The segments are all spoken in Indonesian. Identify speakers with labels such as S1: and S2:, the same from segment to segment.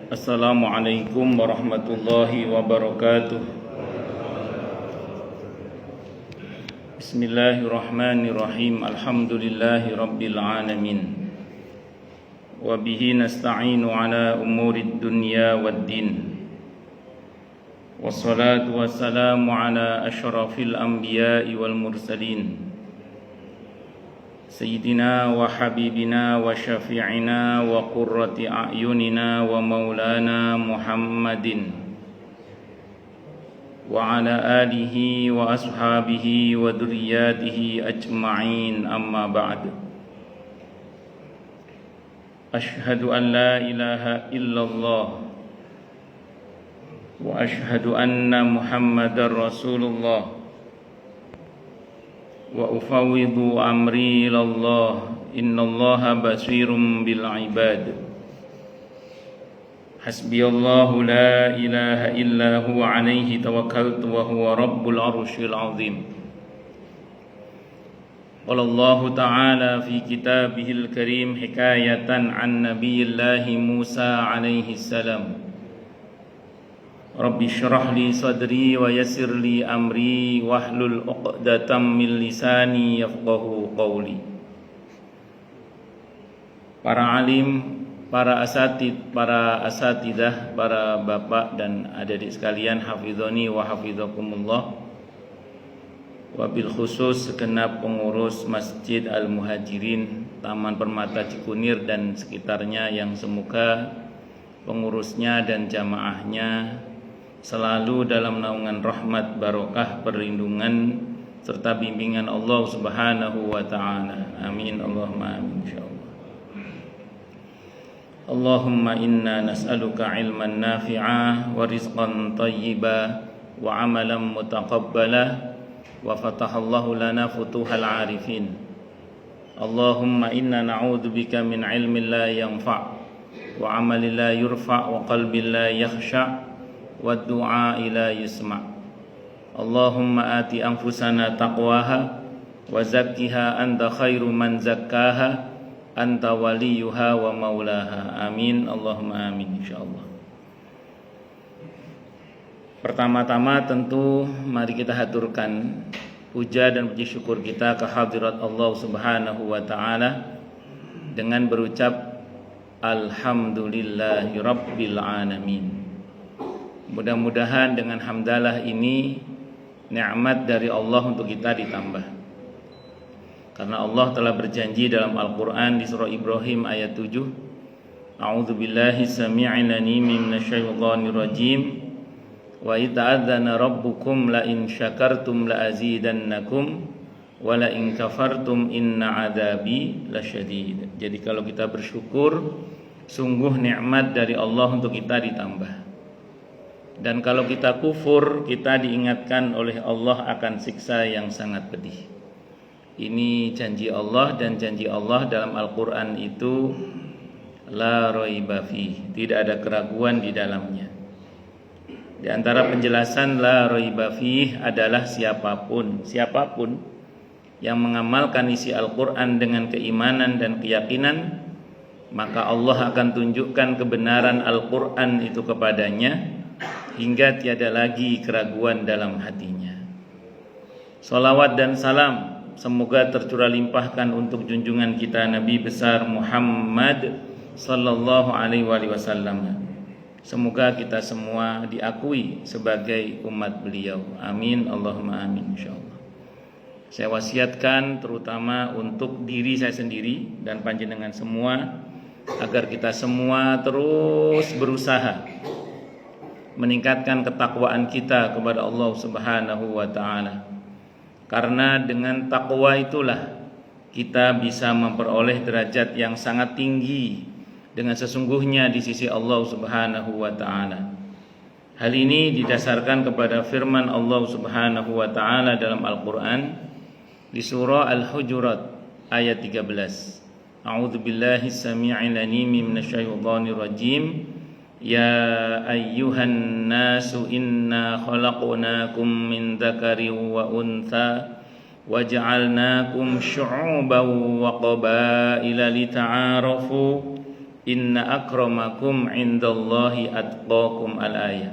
S1: Assalamualaikum warahmatullahi wabarakatuh. Bismillahirrahmanirrahim. Alhamdulillahi rabbil alamin. Wa bihi nasta'inu ala umurid dunya waddin. Wassalatu wassalamu ala asyrafil anbiya'i wal mursalin, Sayyidina wa habibina wa syafi'ina wa qurrati a'yunina wa maulana Muhammadin wa ala alihi wa ashabihi wa dhurriyyatihi ajma'in, amma ba'd. Ashhadu an la ilaha illallah wa ashhadu anna Muhammadar Rasulullah wa ufawwidu amri ilallah, innallaha basirum bil ibad. Hasbiyallahu la ilaha illa huwa alaihi tawakkaltu wa huwa rabbul arsyil azim. Qala Allah ta'ala fi kitabihil karim hikayatan an nabiyillahi Musa alaihi salam. Rabbi syrah li sadri wa yassir li amri wahlul 'uqdatam min lisani yafqahu qawli. Para alim, para asatidah, para bapak dan adik sekalian, hafizani wa hafizakumullah. Wabil khusus segenap pengurus Masjid Al-Muhajirin Taman Permata Cikunir dan sekitarnya, yang semoga pengurusnya dan jamaahnya selalu dalam naungan rahmat, barokah, perlindungan serta bimbingan Allah Subhanahu wa ta'ala. Amin, Allahumma amin, insyaallah. Allahumma inna nas'aluka ilman nafi'a wa rizqan tayyiba wa amalan mutaqabbala wa fatahallahu lana futuhal arifin. Allahumma inna na'udzubika min ilmin la yanfa' wa amalin la yurfa' wa qalbin la yakhsha' wa du'a ila yusma'. Allahumma ati anfusana taqwaha wa zakkiha anta khairu man zakkaha anta waliyuha wa maulaha. Amin, Allahumma amin, insyaallah. Pertama-tama tentu mari kita haturkan puja dan puji syukur kita ke hadirat Allah Subhanahu wa ta'ala dengan berucap alhamdulillahi rabbil alamin. Mudah-mudahan dengan hamdalah ini nikmat dari Allah untuk kita ditambah. Karena Allah telah berjanji dalam Al-Qur'an di surah Ibrahim ayat 7, A'udzubillahi sami'il 'alim minasyaitonir rajim. Wa ita'adzana rabbukum la in syakartum la azidannakum wa la in kafartum inna 'adzabi lasyadid. Jadi kalau kita bersyukur, sungguh nikmat dari Allah untuk kita ditambah. Dan kalau kita kufur, kita diingatkan oleh Allah akan siksa yang sangat pedih. Ini janji Allah, dan janji Allah dalam Al-Quran itu la raiba fih, tidak ada keraguan di dalamnya. Di antara penjelasan la raiba fih adalah siapapun yang mengamalkan isi Al-Quran dengan keimanan dan keyakinan, maka Allah akan tunjukkan kebenaran Al-Quran itu kepadanya hingga tiada lagi keraguan dalam hatinya. Salawat dan salam semoga tercurah limpahkan untuk junjungan kita Nabi besar Muhammad sallallahu alaihi wasallam. Semoga kita semua diakui sebagai umat beliau. Amin, Allahumma amin, insyaallah. Saya wasiatkan terutama untuk diri saya sendiri dan panjenengan semua, agar kita semua terus berusaha meningkatkan ketakwaan kita kepada Allah Subhanahu wa ta'ala. Karena dengan takwa itulah kita bisa memperoleh derajat yang sangat tinggi dengan sesungguhnya di sisi Allah Subhanahu wa ta'ala. Hal ini didasarkan kepada firman Allah Subhanahu wa ta'ala dalam Al-Quran di surah Al-Hujurat ayat 13. A'udzubillahi sami'il 'alim minasyaitonir rajim. Ya ayyuhan nasu inna khalaqnakum min dzakarin wa untha wa ja'alnakum syu'uban wa qabaila lita'arafu Inna akramakum indallahi atqakum al-ayah.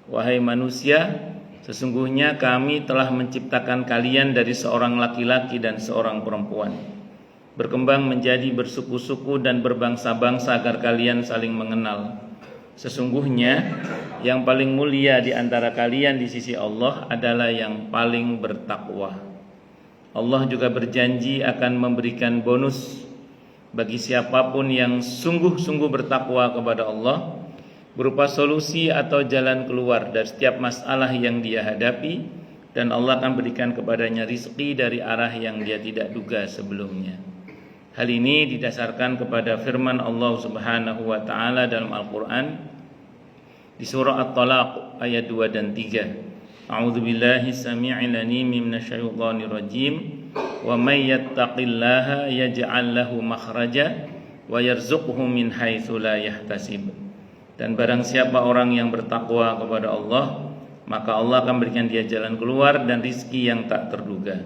S1: Wahai manusia, sesungguhnya kami telah menciptakan kalian dari seorang laki-laki dan seorang perempuan, berkembang menjadi bersuku-suku dan berbangsa-bangsa agar kalian saling mengenal. Sesungguhnya yang paling mulia di antara kalian di sisi Allah adalah yang paling bertakwa. Allah juga berjanji akan memberikan bonus bagi siapapun yang sungguh-sungguh bertakwa kepada Allah, berupa solusi atau jalan keluar dari setiap masalah yang dia hadapi, dan Allah akan berikan kepadanya rizki dari arah yang dia tidak duga sebelumnya. Hal ini didasarkan kepada firman Allah Subhanahu wa taala dalam Al-Qur'an di surah At-Talaq ayat 2 dan 3. A'udzubillahi samii'il 'aliim minasyaitonir rajim. Wa may yattaqillaha yaj'al lahu makhraja wa yarzuqhu min haitsu la yahtasib. Dan barang siapa orang yang bertakwa kepada Allah, maka Allah akan berikan dia jalan keluar dan rizki yang tak terduga.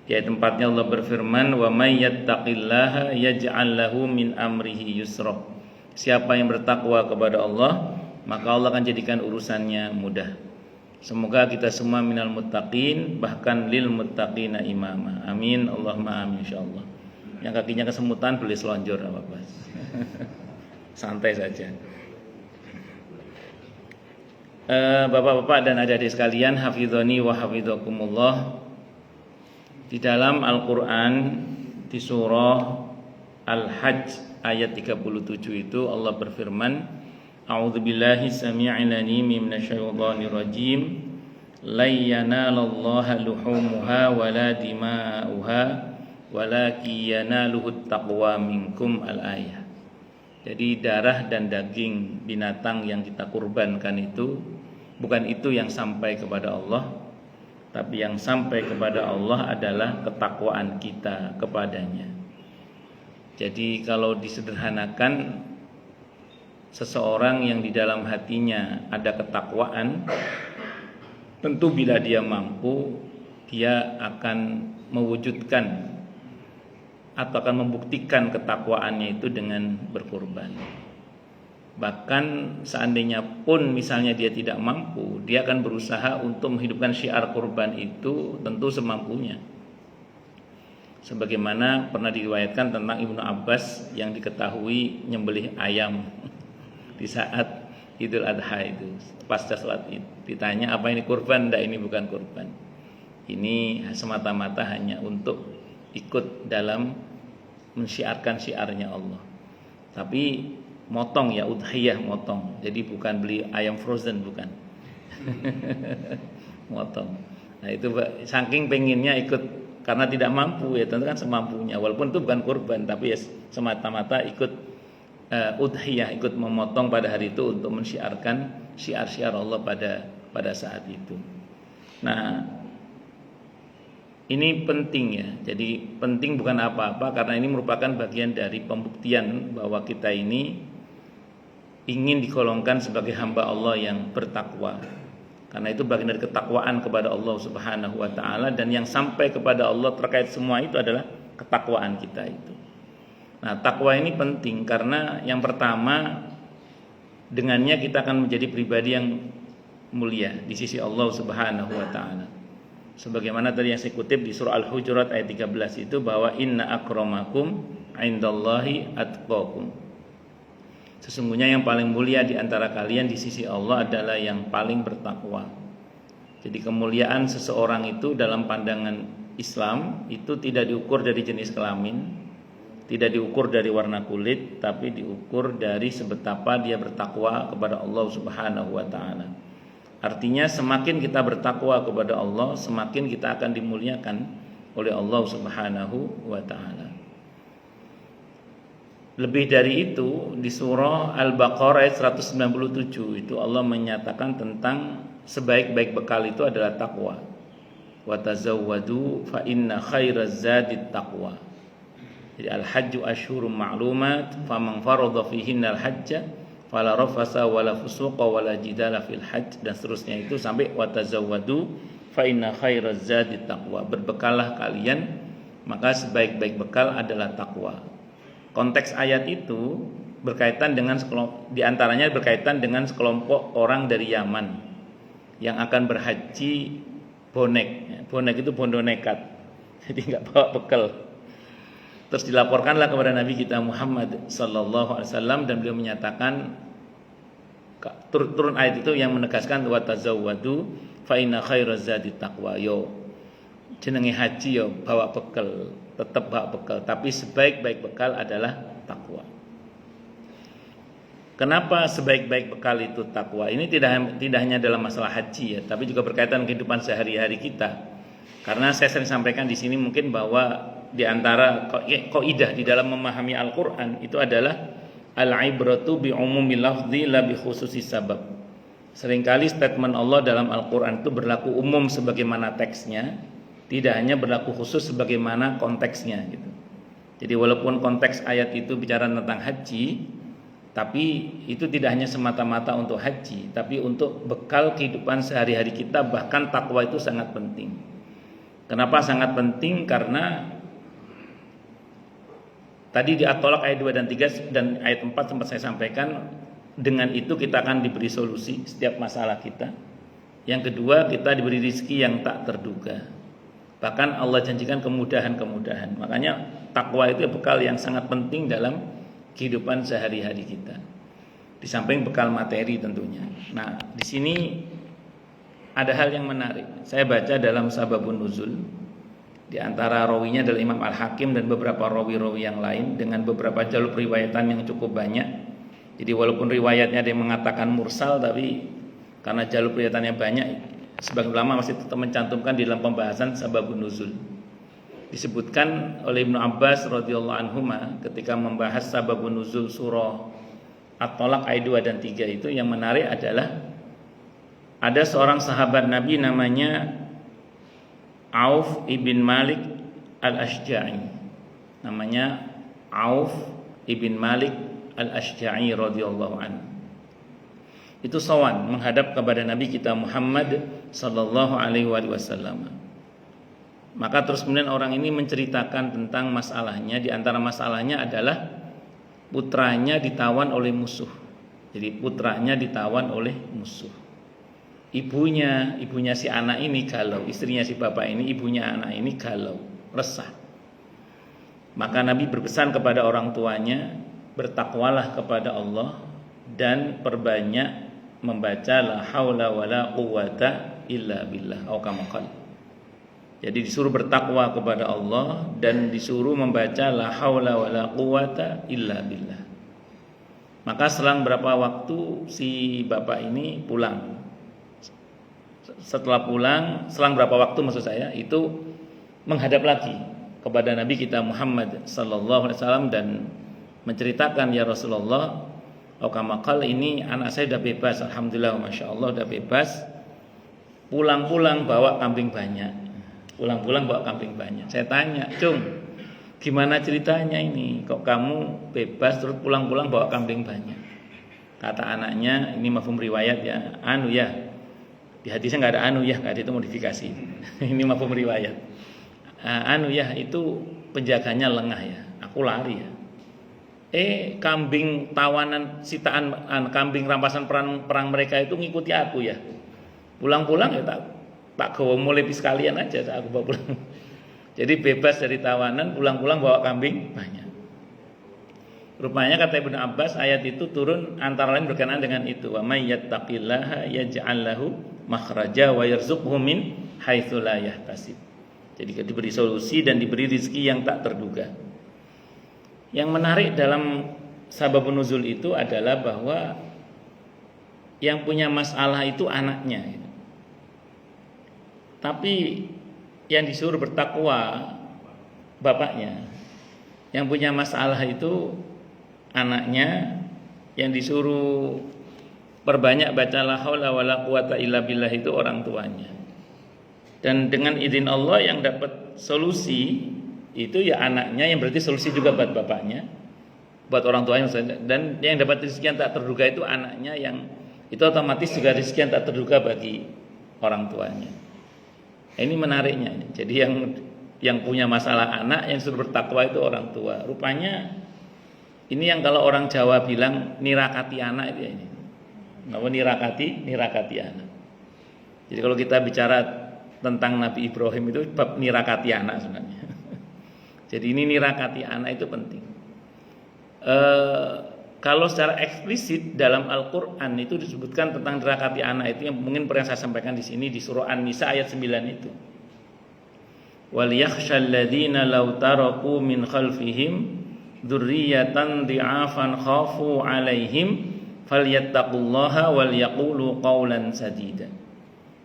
S1: Di ayat tempatnya Allah berfirman, wa may yattaqillaha yaj'al lahu min amrihi yusra. Siapa yang bertakwa kepada Allah, maka Allah akan jadikan urusannya mudah. Semoga kita semua minal muttaqin, bahkan lil muttaqina imama. Amin, Allahumma amin insyaallah. Yang kakinya kesemutan boleh selonjor apa-apa. Santai saja. Bapak-bapak dan adik-adik sekalian, hafizani wa hafizakumullah. Di dalam Al-Qur'an di surah Al-Hajj ayat 37 itu Allah berfirman, A'udzubillahi samii'il 'aliim minasyaitonir rajim. La yanalallaha luhumuha wala dima'uha walakin yanaluhut taqwa minkum al-ayah. Jadi darah dan daging binatang yang kita kurbankan itu bukan itu yang sampai kepada Allah, tapi yang sampai kepada Allah adalah ketakwaan kita kepadanya. Jadi kalau disederhanakan, seseorang yang di dalam hatinya ada ketakwaan, tentu bila dia mampu, dia akan mewujudkan atau akan membuktikan ketakwaannya itu dengan berkurban. Bahkan seandainya pun misalnya dia tidak mampu, dia akan berusaha untuk menghidupkan syiar kurban itu tentu semampunya. Sebagaimana pernah diriwayatkan tentang Ibnu Abbas yang diketahui nyembelih ayam di saat Idul Adha itu, pasca salat Id. Ditanya, apa ini kurban? Enggak, ini bukan kurban. Ini semata-mata hanya untuk ikut dalam mensyiarkan syiarnya Allah. Tapi motong ya, udhiyah motong. Jadi bukan beli ayam frozen, bukan. Motong. Nah itu saking pengennya ikut, karena tidak mampu ya tentu kan semampunya. Walaupun itu bukan kurban, tapi ya semata-mata ikut udhiyah, ikut memotong pada hari itu untuk mensyiarkan syiar-syiar Allah pada saat itu. Nah, ini penting ya. Jadi penting bukan apa-apa, karena ini merupakan bagian dari pembuktian bahwa kita ini ingin digolongkan sebagai hamba Allah yang bertakwa. Karena itu bagian dari ketakwaan kepada Allah Subhanahu wa taala, dan yang sampai kepada Allah terkait semua itu adalah ketakwaan kita itu. Nah, takwa ini penting karena yang pertama, dengannya kita akan menjadi pribadi yang mulia di sisi Allah Subhanahu wa taala. Sebagaimana tadi yang saya kutip di surah Al-Hujurat ayat 13 itu, bahwa inna akramakum indallahi atqakum. Sesungguhnya yang paling mulia di antara kalian di sisi Allah adalah yang paling bertakwa. Jadi kemuliaan seseorang itu dalam pandangan Islam itu tidak diukur dari jenis kelamin, tidak diukur dari warna kulit, tapi diukur dari sebetapa dia bertakwa kepada Allah Subhanahu wa taala. Artinya semakin kita bertakwa kepada Allah, semakin kita akan dimuliakan oleh Allah Subhanahu wa taala. Lebih dari itu, di surah Al-Baqarah ayat 197 itu Allah menyatakan tentang sebaik-baik bekal itu adalah takwa. Wa tazawwadu fa inna khairaz zadit taqwa. Jadi al-hajju asyhurum ma'lumat, faman faradha fihinna al-hajja fala rafasa wala fusuqa wala jidala fil hajj, dan seterusnya itu sampai wa tazawwadu fa inna khairaz zadit taqwa. Berbekallah kalian, maka sebaik-baik bekal adalah takwa. konteks ayat itu berkaitan dengan diantaranya berkaitan dengan sekelompok orang dari Yaman yang akan berhaji bonek. Bonek itu bondo nekat, jadi nggak bawa bekal. Terus dilaporkanlah kepada Nabi kita Muhammad sallallahu alaihi wasallam, dan beliau menyatakan, turun ayat itu yang menegaskan wa tazawwadu fa inna khairaz zadi taqwa. Yo jenenge haji yo bawa bekal, tetap bawa bekal, tapi sebaik-baik bekal adalah takwa. Kenapa sebaik-baik bekal itu takwa? Ini tidak hanya dalam masalah haji ya, tapi juga berkaitan kehidupan sehari-hari kita. Karena saya sering sampaikan di sini mungkin bahwa di antara kaidah di dalam memahami Al-Qur'an itu adalah al-ibratu bi umumil lafzi la bi khususis sabab. Seringkali statement Allah dalam Al-Qur'an itu berlaku umum sebagaimana teksnya, tidak hanya berlaku khusus sebagaimana konteksnya gitu. Jadi walaupun konteks ayat itu bicara tentang haji, tapi itu tidak hanya semata-mata untuk haji, tapi untuk bekal kehidupan sehari-hari kita. Bahkan takwa itu sangat penting. Kenapa sangat penting? Karena tadi di At-Tolak ayat 2 dan 3 dan ayat 4 sempat saya sampaikan, dengan itu kita akan diberi solusi setiap masalah kita. Yang kedua, kita diberi rezeki yang tak terduga. Bahkan Allah janjikan kemudahan-kemudahan. Makanya takwa itu bekal yang sangat penting dalam kehidupan sehari-hari kita. Di samping bekal materi tentunya. Nah, di sini ada hal yang menarik. Saya baca dalam Sababun Nuzul, di antara rawinya adalah Imam Al-Hakim dan beberapa rawi-rawi yang lain dengan beberapa jalur riwayatan yang cukup banyak. Jadi walaupun riwayatnya ada yang mengatakan mursal, tapi karena jalur riwayatannya banyak, sebagian ulama masih tetap mencantumkan di dalam pembahasan Sababun Nuzul. Disebutkan oleh Ibnu Abbas radhiyallahu anhuma ketika membahas sababun nuzul surah At-Tolak ayat 2 dan 3 itu, yang menarik adalah ada seorang sahabat Nabi namanya Auf ibn Malik al-Ashja'i. Namanya Auf ibn Malik al-Ashja'i radhiyallahu anhu. Itu sowan menghadap kepada Nabi kita Muhammad sallallahu alaihi wasallam. Maka terus kemudian orang ini menceritakan tentang masalahnya. Di antara masalahnya adalah putranya ditawan oleh musuh. Jadi putranya ditawan oleh musuh. Ibunya si anak ini galau, istrinya si bapak ini, ibunya anak ini galau, resah. Maka Nabi berpesan kepada orang tuanya, bertakwalah kepada Allah dan perbanyak membaca la haula wala quwata illa billah atau kama qala. Jadi disuruh bertakwa kepada Allah dan disuruh membaca la haula wala quwata illa billah. Maka selang berapa waktu si bapak ini pulang. Setelah pulang, selang berapa waktu maksud saya, itu menghadap lagi kepada Nabi kita Muhammad sallallahu alaihi wasallam dan menceritakan, ya Rasulullah, kama qala, ini anak saya sudah bebas, alhamdulillah, masyaallah sudah bebas. Pulang-pulang bawa kambing banyak. Pulang-pulang bawa kambing banyak. Saya tanya, Cung, gimana ceritanya ini? Kok kamu bebas terus pulang-pulang bawa kambing banyak? Kata anaknya, ini mafhum riwayat ya, anu ya. Di hadisnya nggak ada anu ya, nggak ada, itu modifikasi. Ini mafhum riwayat. Anu ya, itu penjaganya lengah ya. Aku lari ya. Kambing tawanan sitaan, kambing rampasan perang mereka itu ngikuti aku ya. Pulang-pulang ya tak gawa mulai sekalian aja aku bawa pulang. Jadi bebas dari tawanan, pulang-pulang bawa kambing banyak. Rupanya kata Ibnu Abbas, ayat itu turun antara lain berkenaan dengan itu. Wa may yattaqillaha yaj'al lahu makhraja wa yarzuqhu min haitsu la yahtasib. Jadi diberi solusi dan diberi rezeki yang tak terduga. Yang menarik dalam sababun nuzul itu adalah bahwa yang punya masalah itu anaknya. Tapi yang disuruh bertakwa bapaknya. Yang punya masalah itu anaknya. Yang disuruh perbanyak baca la haula wala quwata illa billah itu orang tuanya. Dan dengan izin Allah yang dapat solusi itu ya anaknya, yang berarti solusi juga buat bapaknya, buat orang tuanya. Dan yang dapat rezeki yang tak terduga itu anaknya, yang itu otomatis juga rezeki yang tak terduga bagi orang tuanya. Ini menariknya. Jadi yang punya masalah anak, yang suruh bertakwa itu orang tua. Rupanya Ini yang kalau orang Jawa bilang nirakati anak itu ya ini. Apa nirakati anak. Jadi kalau kita bicara tentang Nabi Ibrahim itu bab nirakati anak sebenarnya. Jadi ini nirakati anak itu penting. Kalau secara eksplisit dalam Al-Quran itu disebutkan tentang nirakati anak itu yang mungkin pernah saya sampaikan di sini di surah An-Nisa ayat 9 itu. Wal yakhshal ladzina law taraku min khalfihim dzurriyyatan dhi'afan khafu 'alaihim falyattaqullaha wal yaqulu qawlan sadida.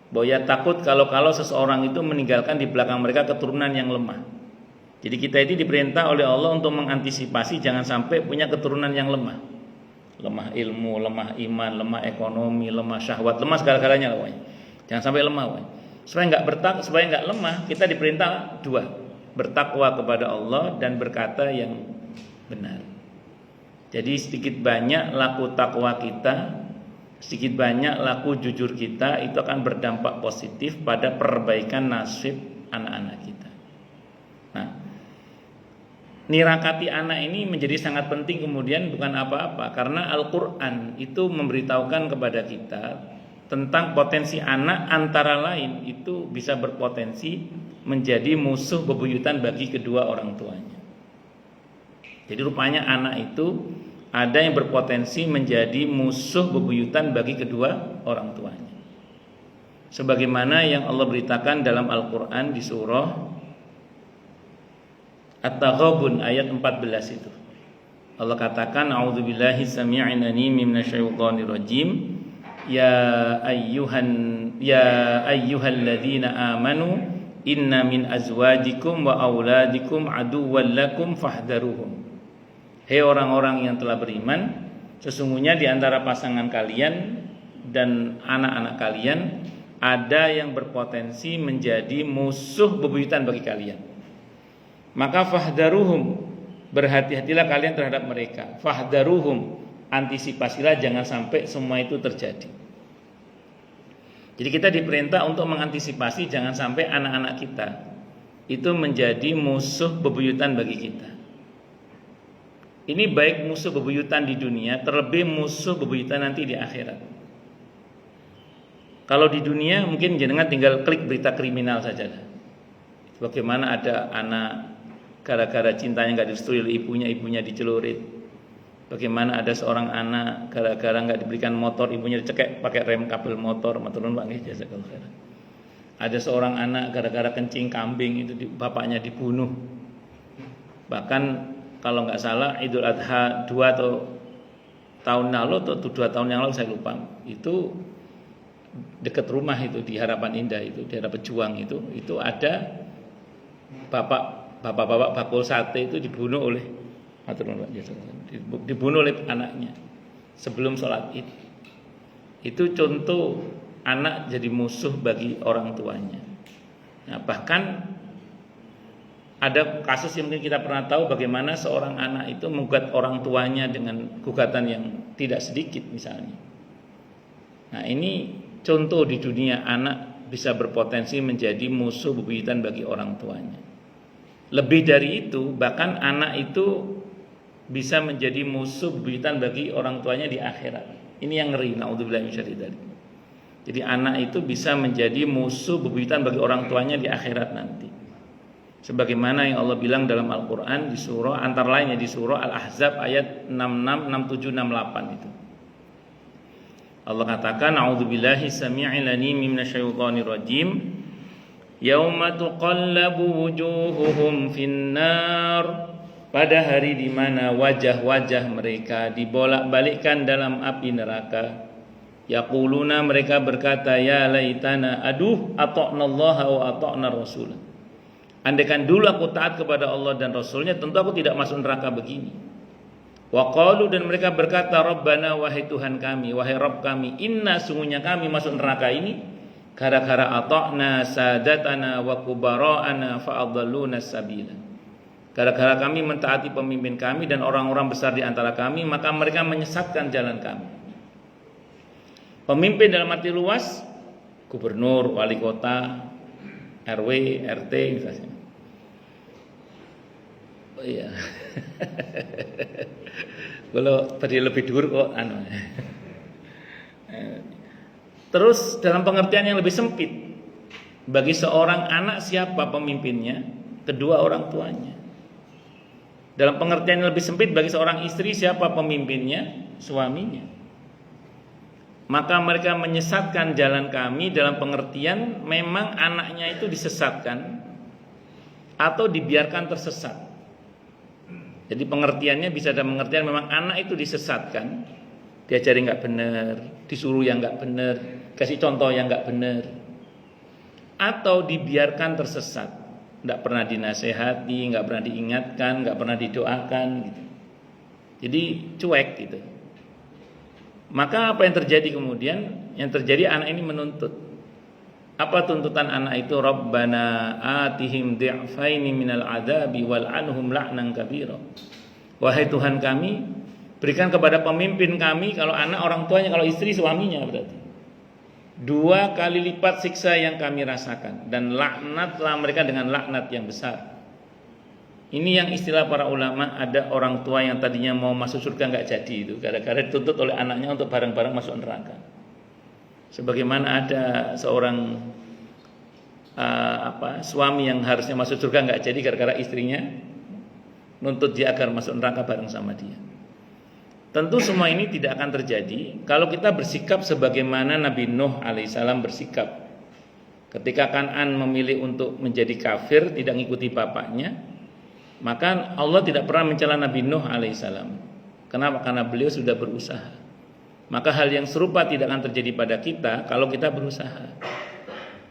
S1: Bahwa ya takut kalau seseorang itu meninggalkan di belakang mereka keturunan yang lemah. Jadi kita ini diperintah oleh Allah untuk mengantisipasi jangan sampai punya keturunan yang lemah. Lemah ilmu, lemah iman, lemah ekonomi, lemah syahwat, lemah segala-galanya lah. Jangan sampai lemah. Supaya enggak lemah, kita diperintah dua. Bertakwa kepada Allah dan berkata yang benar. Jadi sedikit banyak laku takwa kita, sedikit banyak laku jujur kita itu akan berdampak positif pada perbaikan nasib anak-anak kita. Nah, nirakati anak ini menjadi sangat penting kemudian bukan apa-apa karena Al-Quran itu memberitahukan kepada kita tentang potensi anak antara lain itu bisa berpotensi menjadi musuh bebuyutan bagi kedua orang tuanya. Jadi rupanya anak itu ada yang berpotensi menjadi musuh bebuyutan bagi kedua orang tuanya. Sebagaimana yang Allah beritakan dalam Al-Quran di surah At-Taghabun ayat 14 itu. Allah katakan a'udzubillahi samii'il 'aliim minasyaitonir rajim. Ya ayyuhalladzina amanu inna min azwajikum wa auladikum aduwwan lakum fahdharuhum. Hei orang-orang yang telah beriman, sesungguhnya di antara pasangan kalian dan anak-anak kalian ada yang berpotensi menjadi musuh bebuyutan bagi kalian. Maka fahdharuhum, berhati-hatilah kalian terhadap mereka. Fahdharuhum, antisipasilah jangan sampai semua itu terjadi. Jadi kita diperintah untuk mengantisipasi jangan sampai anak-anak kita itu menjadi musuh bebuyutan bagi kita. Ini baik musuh bebuyutan di dunia, terlebih musuh bebuyutan nanti di akhirat. Kalau di dunia mungkin jenengan tinggal klik berita kriminal saja. Bagaimana ada anak gara-gara cintanya nggak direstui oleh ibunya dicelurit. Bagaimana ada seorang anak gara-gara nggak diberikan motor, ibunya dicekek pakai rem kabel motor. Maturun Pak nggih, jazakallahu khairan. Ada seorang anak gara-gara kencing kambing itu bapaknya dibunuh. Bahkan kalau nggak salah Idul Adha 2 atau tahun lalu atau 2 tahun yang lalu saya lupa. Itu dekat rumah itu di Harapan Indah itu, di Harapan Juang itu ada bapak-bapak bakul sate itu dibunuh oleh anaknya sebelum sholat Id. Itu contoh anak jadi musuh bagi orang tuanya. Nah, bahkan ada kasus yang mungkin kita pernah tahu bagaimana seorang anak itu menggugat orang tuanya dengan gugatan yang tidak sedikit misalnya. Nah, ini contoh di dunia anak bisa berpotensi menjadi musuh bebuyutan bagi orang tuanya. Lebih dari itu, bahkan anak itu bisa menjadi musuh bebuyutan bagi orang tuanya di akhirat. Ini yang ngeri, naudzubillahi min syarri dzalik. Jadi anak itu bisa menjadi musuh bebuyutan bagi orang tuanya di akhirat nanti. Sebagaimana yang Allah bilang dalam Al-Quran di surah antara lainnya di surah Al-Ahzab ayat 66, 67, 68 itu. Allah katakan a'udzubillahi samii'il 'aliim minasyaitonir rajim. Yauma tuqallabu wujuhuhum finnar. Pada hari di mana wajah-wajah mereka dibolak-balikkan dalam api neraka. Yaquluna, mereka berkata, ya laitana aduh ata'nallaha wa ata'nar rasul. Andaikan dulu aku taat kepada Allah dan Rasulnya, tentu aku tidak masuk neraka begini. Wa qalu, dan mereka berkata, Rabbana, wahai Tuhan kami, wahai Rabb kami, inna, sungguhnya kami masuk neraka ini gara-gara ata'na sadatana wa kubara'ana fa'adalluna sabila. Gara-gara kami mentaati pemimpin kami dan orang-orang besar di antara kami, maka mereka menyesatkan jalan kami. Pemimpin dalam arti luas, gubernur, wali kota, RW, RT misalnya. Oh iya. Kalau tadi lebih dhuwur kok anu. Terus dalam pengertian yang lebih sempit, bagi seorang anak siapa pemimpinnya? Kedua orang tuanya. Dalam pengertian yang lebih sempit, bagi seorang istri siapa pemimpinnya? Suaminya. Maka mereka menyesatkan jalan kami dalam pengertian memang anaknya itu disesatkan atau dibiarkan tersesat. Jadi pengertiannya bisa ada pengertian memang anak itu disesatkan, diajari nggak benar, disuruh yang nggak benar, kasih contoh yang nggak benar, atau dibiarkan tersesat, nggak pernah dinasehati, nggak pernah diingatkan, nggak pernah didoakan, gitu. Jadi cuek gitu. Maka apa yang terjadi kemudian? Yang terjadi anak ini menuntut. Apa tuntutan anak itu? Rabbana atihim di'faini minal adabi wal anhum la'nan kabira. Wahai Tuhan kami, berikan kepada pemimpin kami, kalau anak orang tuanya, kalau istri suaminya berarti, 2 kali lipat siksa yang kami rasakan, dan laknatlah mereka dengan laknat yang besar. Ini yang istilah para ulama, ada orang tua yang tadinya mau masuk surga nggak jadi itu, gara-gara dituntut oleh anaknya untuk bareng-bareng masuk neraka. Sebagaimana ada seorang suami yang harusnya masuk surga nggak jadi gara-gara istrinya nuntut dia agar masuk neraka bareng sama dia. Tentu semua ini tidak akan terjadi kalau kita bersikap sebagaimana Nabi Nuh alaihissalam bersikap. Ketika Kan'an memilih untuk menjadi kafir, tidak mengikuti bapaknya, maka Allah tidak pernah mencela Nabi Nuh alaihissalam. Kenapa? Karena beliau sudah berusaha. Maka hal yang serupa tidak akan terjadi pada kita kalau kita berusaha.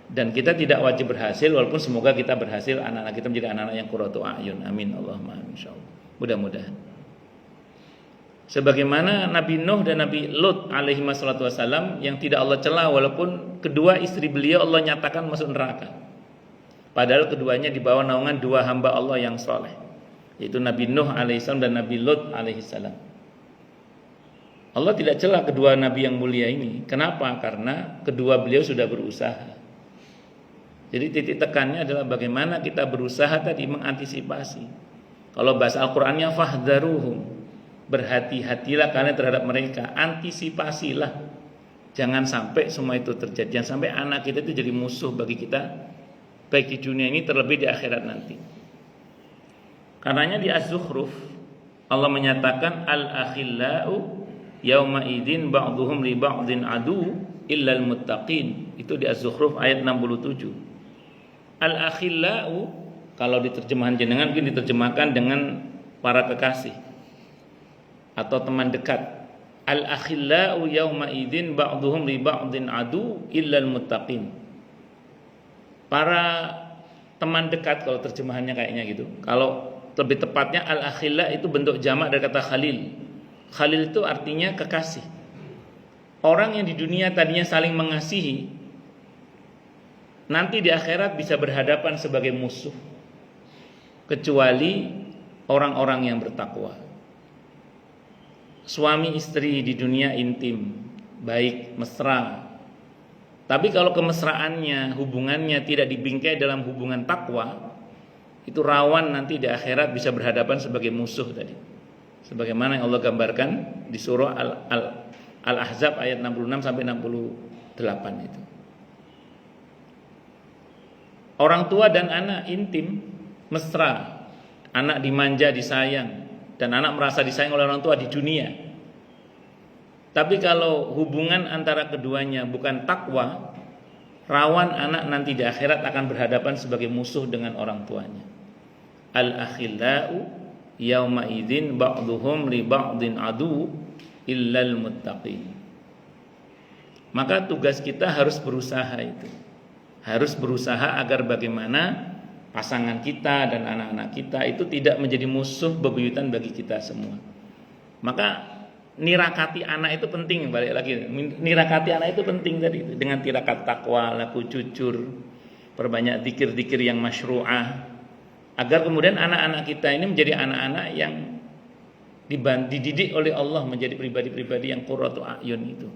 S1: Dan kita tidak wajib berhasil, walaupun semoga kita berhasil, anak-anak kita menjadi anak-anak yang qurratu a'yun. Amin Allahumma insyaallah. Mudah-mudahan. Sebagaimana Nabi Nuh dan Nabi Lut alaihi wassalatu wassalam yang tidak Allah cela, walaupun kedua istri beliau Allah nyatakan masuk neraka. Padahal keduanya di bawah naungan 2 hamba Allah yang soleh, yaitu Nabi Nuh alaihissalam dan Nabi Lut alaihissalam. Allah tidak celah kedua nabi yang mulia ini. Kenapa? Karena kedua beliau sudah berusaha. Jadi titik tekannya adalah bagaimana kita berusaha tadi mengantisipasi. Kalau bahasa Al-Qur'annya fahdharuhum, berhati-hatilah kalian terhadap mereka, antisipasilah. Jangan sampai semua itu terjadi. Jangan sampai anak kita itu jadi musuh bagi kita, baik di dunia ini terlebih di akhirat nanti. Karenanya di Az-Zukhruf Allah menyatakan al-akhillau yauma idzin ba'dhum li ba'dhin adu illal muttaqin. Itu di Az-Zukhruf ayat 67. Al-akhillau kalau diterjemahan jenengan mungkin diterjemahkan dengan para kekasih atau teman dekat. Al-akhillau yauma idzin ba'dhum li ba'dhin adu illal muttaqin. Para teman dekat kalau terjemahannya kayaknya gitu. Kalau lebih tepatnya al-akhilla itu bentuk jamak dari kata khalil. Khalil itu artinya kekasih. Orang yang di dunia tadinya saling mengasihi, nanti di akhirat bisa berhadapan sebagai musuh, kecuali orang-orang yang bertakwa. Suami istri di dunia intim, baik, mesra. Tapi kalau kemesraannya, hubungannya tidak dibingkai dalam hubungan takwa, itu rawan nanti di akhirat bisa berhadapan sebagai musuh tadi. Sebagaimana yang Allah gambarkan di surah Al-Ahzab ayat 66 sampai 68 itu. Orang tua dan anak intim, mesra. Anak dimanja, disayang, dan anak merasa disayang oleh orang tua di dunia. Tapi kalau hubungan antara keduanya bukan takwa, rawan anak nanti di akhirat akan berhadapan sebagai musuh dengan orang tuanya. Al-akhillau yauma idzin ba'dhum li ba'dhin adu illal muttaqin. Maka tugas kita harus berusaha itu. Harus berusaha agar bagaimana pasangan kita dan anak-anak kita itu tidak menjadi musuh bebuyutan bagi kita semua. Maka nirakati anak itu penting, balik lagi. Nirakati anak itu penting tadi dengan tirakat takwa, laku jujur, perbanyak zikir-zikir yang masyru'ah, agar kemudian anak-anak kita ini menjadi anak-anak yang dididik oleh Allah menjadi pribadi-pribadi yang qurratu a'yun itu.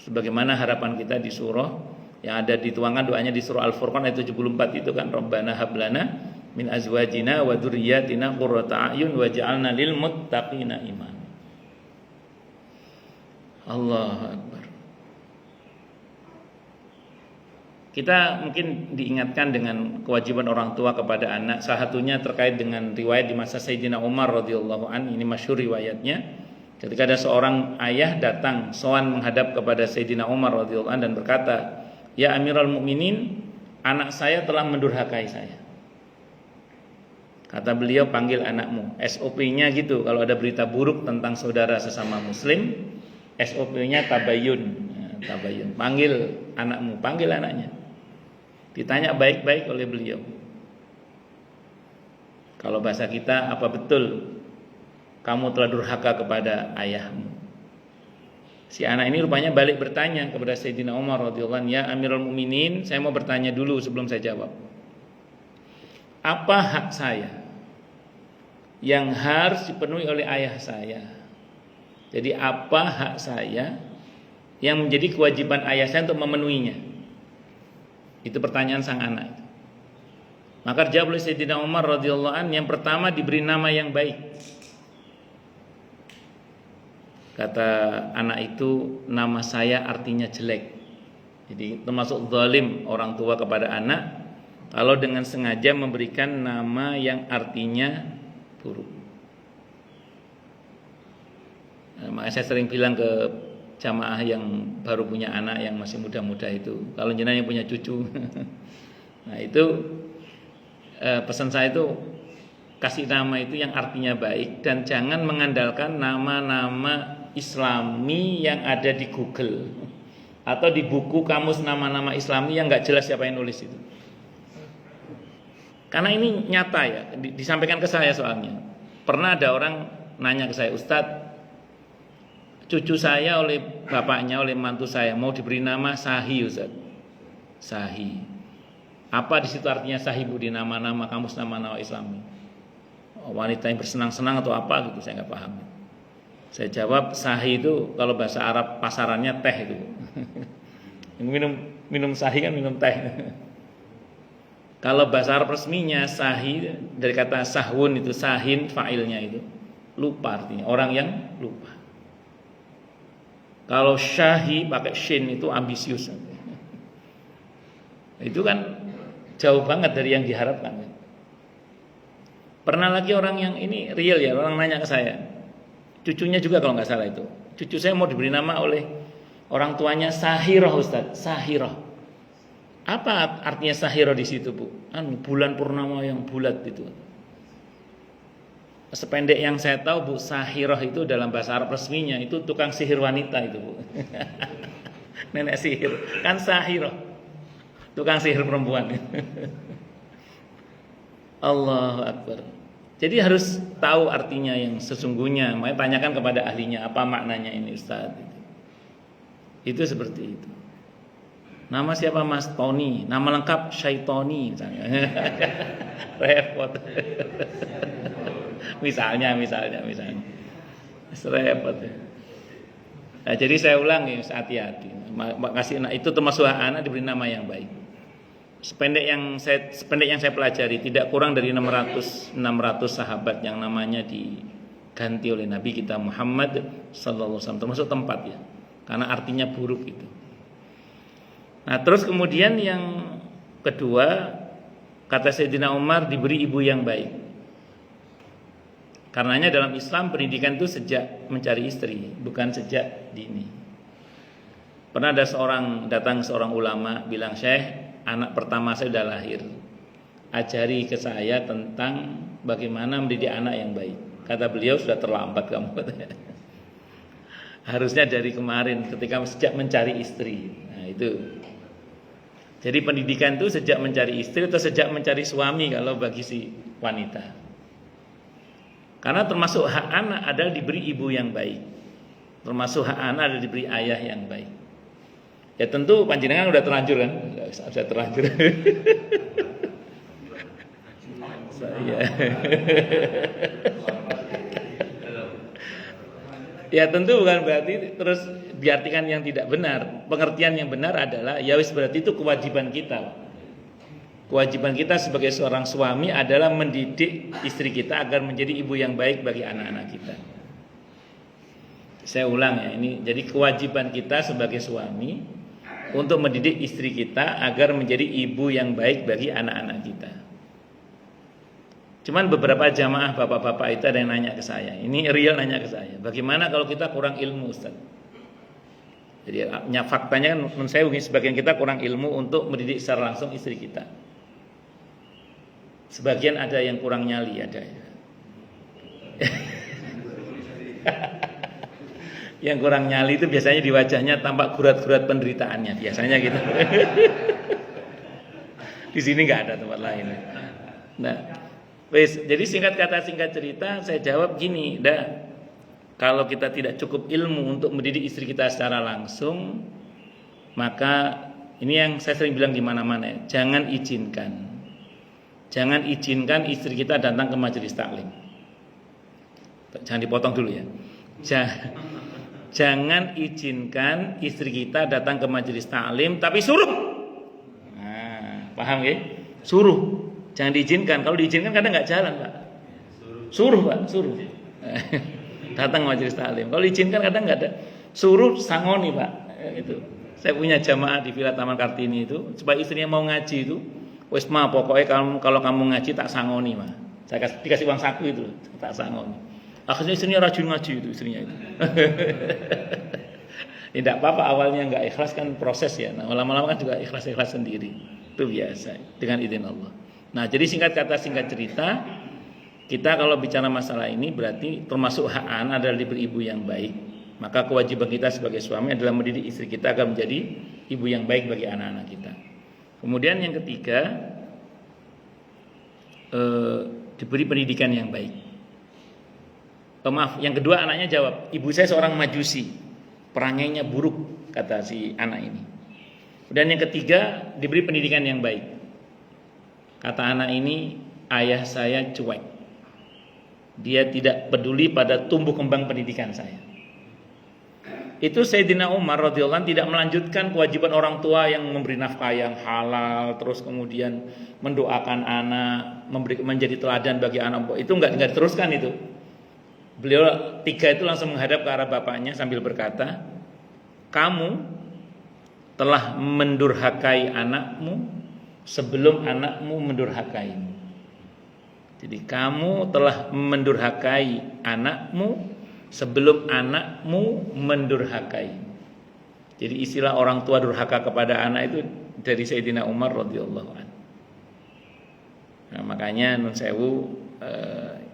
S1: Sebagaimana harapan kita di surah yang ada dituangkan doanya di surah Al-Furqan ayat 74 itu kan, Rabbana hablana min azwajina wa dzurriyyatina qurrata a'yun waj'alna lil muttaqina imama. Allahu Akbar. Kita mungkin diingatkan dengan kewajiban orang tua kepada anak. Salah satunya terkait dengan riwayat di masa Sayyidina Umar radhiyallahu an. Ini masyhur riwayatnya. Ketika ada seorang ayah datang sowan menghadap kepada Sayyidina Umar radhiyallahu an dan berkata, "Ya Amirul Mukminin, anak saya telah mendurhakai saya." Kata beliau, "Panggil anakmu." SOP-nya gitu, kalau ada berita buruk tentang saudara sesama muslim, SOP-nya tabayun. Tabayun. Panggil anakmu, panggil anaknya. Ditanya baik-baik oleh beliau. Kalau bahasa kita, apa betul kamu telah durhaka kepada ayahmu? Si anak ini rupanya balik bertanya kepada Sayyidina Umar radhiyallahu anhu, "Ya Amirul Mukminin, saya mau bertanya dulu sebelum saya jawab. Apa hak saya yang harus dipenuhi oleh ayah saya? Jadi apa hak saya yang menjadi kewajiban ayah saya untuk memenuhinya?" Itu pertanyaan sang anak. Maka jawab oleh Sayyidina Umar radhiyallahu anhu, yang pertama diberi nama yang baik. Kata anak itu, nama saya artinya jelek. Jadi termasuk zalim orang tua kepada anak kalau dengan sengaja memberikan nama yang artinya buruk. Makanya saya sering bilang ke jamaah yang baru punya anak, yang masih muda-muda itu, kalau jenengan yang punya cucu, nah itu pesan saya itu kasih nama itu yang artinya baik, dan jangan mengandalkan nama-nama Islami yang ada di Google atau di buku kamus nama-nama Islami yang nggak jelas siapa yang nulis itu. Karena ini nyata ya, disampaikan ke saya soalnya. Pernah ada orang nanya ke saya, "Ustadz, cucu saya oleh bapaknya, oleh mantu saya mau diberi nama Sahi, Ustaz." Sahi. Apa di situ artinya Sahi, Bu, di nama-nama kamus nama-nama Islami? Wanita yang bersenang-senang atau apa gitu, saya nggak paham. Saya jawab, Sahi itu kalau bahasa Arab pasarannya teh itu. minum Sahi kan minum teh. Kalau bahasa Arab resminya Sahi dari kata sahwun, itu sahin fa'ilnya itu lupa, artinya orang yang lupa. Kalau syahi pakai shin itu ambisius. Itu kan jauh banget dari yang diharapkan. Pernah lagi orang yang ini real ya, orang nanya ke saya. Cucunya juga kalau nggak salah itu. Cucu saya mau diberi nama oleh orang tuanya Sahiroh, Ustaz. Sahiroh. Apa artinya Sahiroh di situ, Bu? Bulan purnama yang bulat itu. Sependek yang saya tahu, Bu, Sahiroh itu dalam bahasa Arab resminya itu tukang sihir wanita itu, Bu. Nenek sihir, kan Sahiroh, tukang sihir perempuan. Allahu Akbar. Jadi harus tahu artinya yang sesungguhnya. Makanya tanyakan kepada ahlinya, apa maknanya ini, Ustaz? Itu seperti itu. Nama siapa, Mas? Tony. Nama lengkap Syaitoni misalnya. Repot. misalnya repot. Nah, jadi saya ulang ya, hati-hati. Makasih, nah, itu termasuk anak diberi nama yang baik. Sependek yang saya pelajari, tidak kurang dari 600 sahabat yang namanya diganti oleh Nabi kita Muhammad sallallahu alaihi wasallam, termasuk tempat ya, karena artinya buruk itu. Nah, terus kemudian yang kedua, kata Sayyidina Umar, diberi ibu yang baik. Karenanya dalam Islam pendidikan itu sejak mencari istri, bukan sejak dini. Pernah ada seorang ulama bilang, "Syekh, anak pertama saya sudah lahir. Ajari ke saya tentang bagaimana mendidik anak yang baik." Kata beliau, "Sudah terlambat kamu." Harusnya dari kemarin ketika sejak mencari istri. Nah, itu. Jadi pendidikan itu sejak mencari istri atau sejak mencari suami kalau bagi si wanita. Karena termasuk hak anak adalah diberi ibu yang baik. Termasuk hak anak adalah diberi ayah yang baik. Ya tentu panjenengan udah terlanjur kan? Sudah terlanjur. Saya. Ya tentu bukan berarti terus diartikan yang tidak benar. Pengertian yang benar adalah ya wis, berarti itu kewajiban kita. Kewajiban kita sebagai seorang suami adalah mendidik istri kita agar menjadi ibu yang baik bagi anak-anak kita. Saya ulang ya, ini jadi kewajiban kita sebagai suami untuk mendidik istri kita agar menjadi ibu yang baik bagi anak-anak kita. Cuman beberapa jamaah bapak-bapak itu ada yang nanya ke saya, ini real nanya ke saya, bagaimana kalau kita kurang ilmu, Ustaz? Jadi faktanya kan menurut saya sebagian kita kurang ilmu untuk mendidik secara langsung istri kita. Sebagian ada yang kurang nyali, ada ya. Yang kurang nyali itu biasanya di wajahnya tampak gurat-gurat penderitaannya, biasanya gitu. Di sini nggak ada tempat lain. Nah, jadi singkat kata singkat cerita, saya jawab gini, kalau kita tidak cukup ilmu untuk mendidik istri kita secara langsung, maka ini yang saya sering bilang di mana-mana, jangan izinkan istri kita datang ke majelis taklim. Jangan dipotong dulu ya. Jangan izinkan istri kita datang ke majelis taklim tapi suruh. Nah, paham ya? Suruh. Jangan diizinkan. Kalau diizinkan kadang nggak jalan, Pak. Suruh, Pak, suruh. Datang majelis taklim. Kalau diizinkan kadang nggak ada. Suruh sangoni, Pak. Itu. Saya punya jamaah di Villa Taman Kartini itu, supaya istrinya mau ngaji itu, wes mah pokoknya kalau kamu ngaji tak sangoni, mah. Saya dikasih uang saku itu, tak sangoni. Akhirnya istrinya rajin ngaji itu istrinya itu. Tidak apa-apa awalnya nggak ikhlas kan proses ya. Nah, lama-lama kan juga ikhlas sendiri. Itu biasa dengan izin Allah. Nah, jadi singkat kata singkat cerita, kita kalau bicara masalah ini berarti termasuk hak anak adalah diberi ibu yang baik. Maka kewajiban kita sebagai suami adalah mendidik istri kita agar menjadi ibu yang baik bagi anak-anak kita. Kemudian yang ketiga, diberi pendidikan yang baik. Maaf, yang kedua anaknya jawab, ibu saya seorang majusi, perangainya buruk, kata si anak ini. Dan yang ketiga, diberi pendidikan yang baik. Kata anak ini, ayah saya cuek. Dia tidak peduli pada tumbuh kembang pendidikan saya. Itu Sayyidina Umar radhiyallahu anhu tidak melanjutkan kewajiban orang tua yang memberi nafkah yang halal, terus kemudian mendoakan anak, menjadi teladan bagi anak. Itu enggak diteruskan itu. Beliau tiga itu langsung menghadap ke arah bapaknya sambil berkata, kamu telah mendurhakai anakmu sebelum anakmu mendurhakaimu. Jadi kamu telah mendurhakai anakmu sebelum anakmu mendurhakai. Jadi istilah orang tua durhaka kepada anak itu dari Sayyidina Umar radhiyallahu anhu. Nah, makanya nun sewu,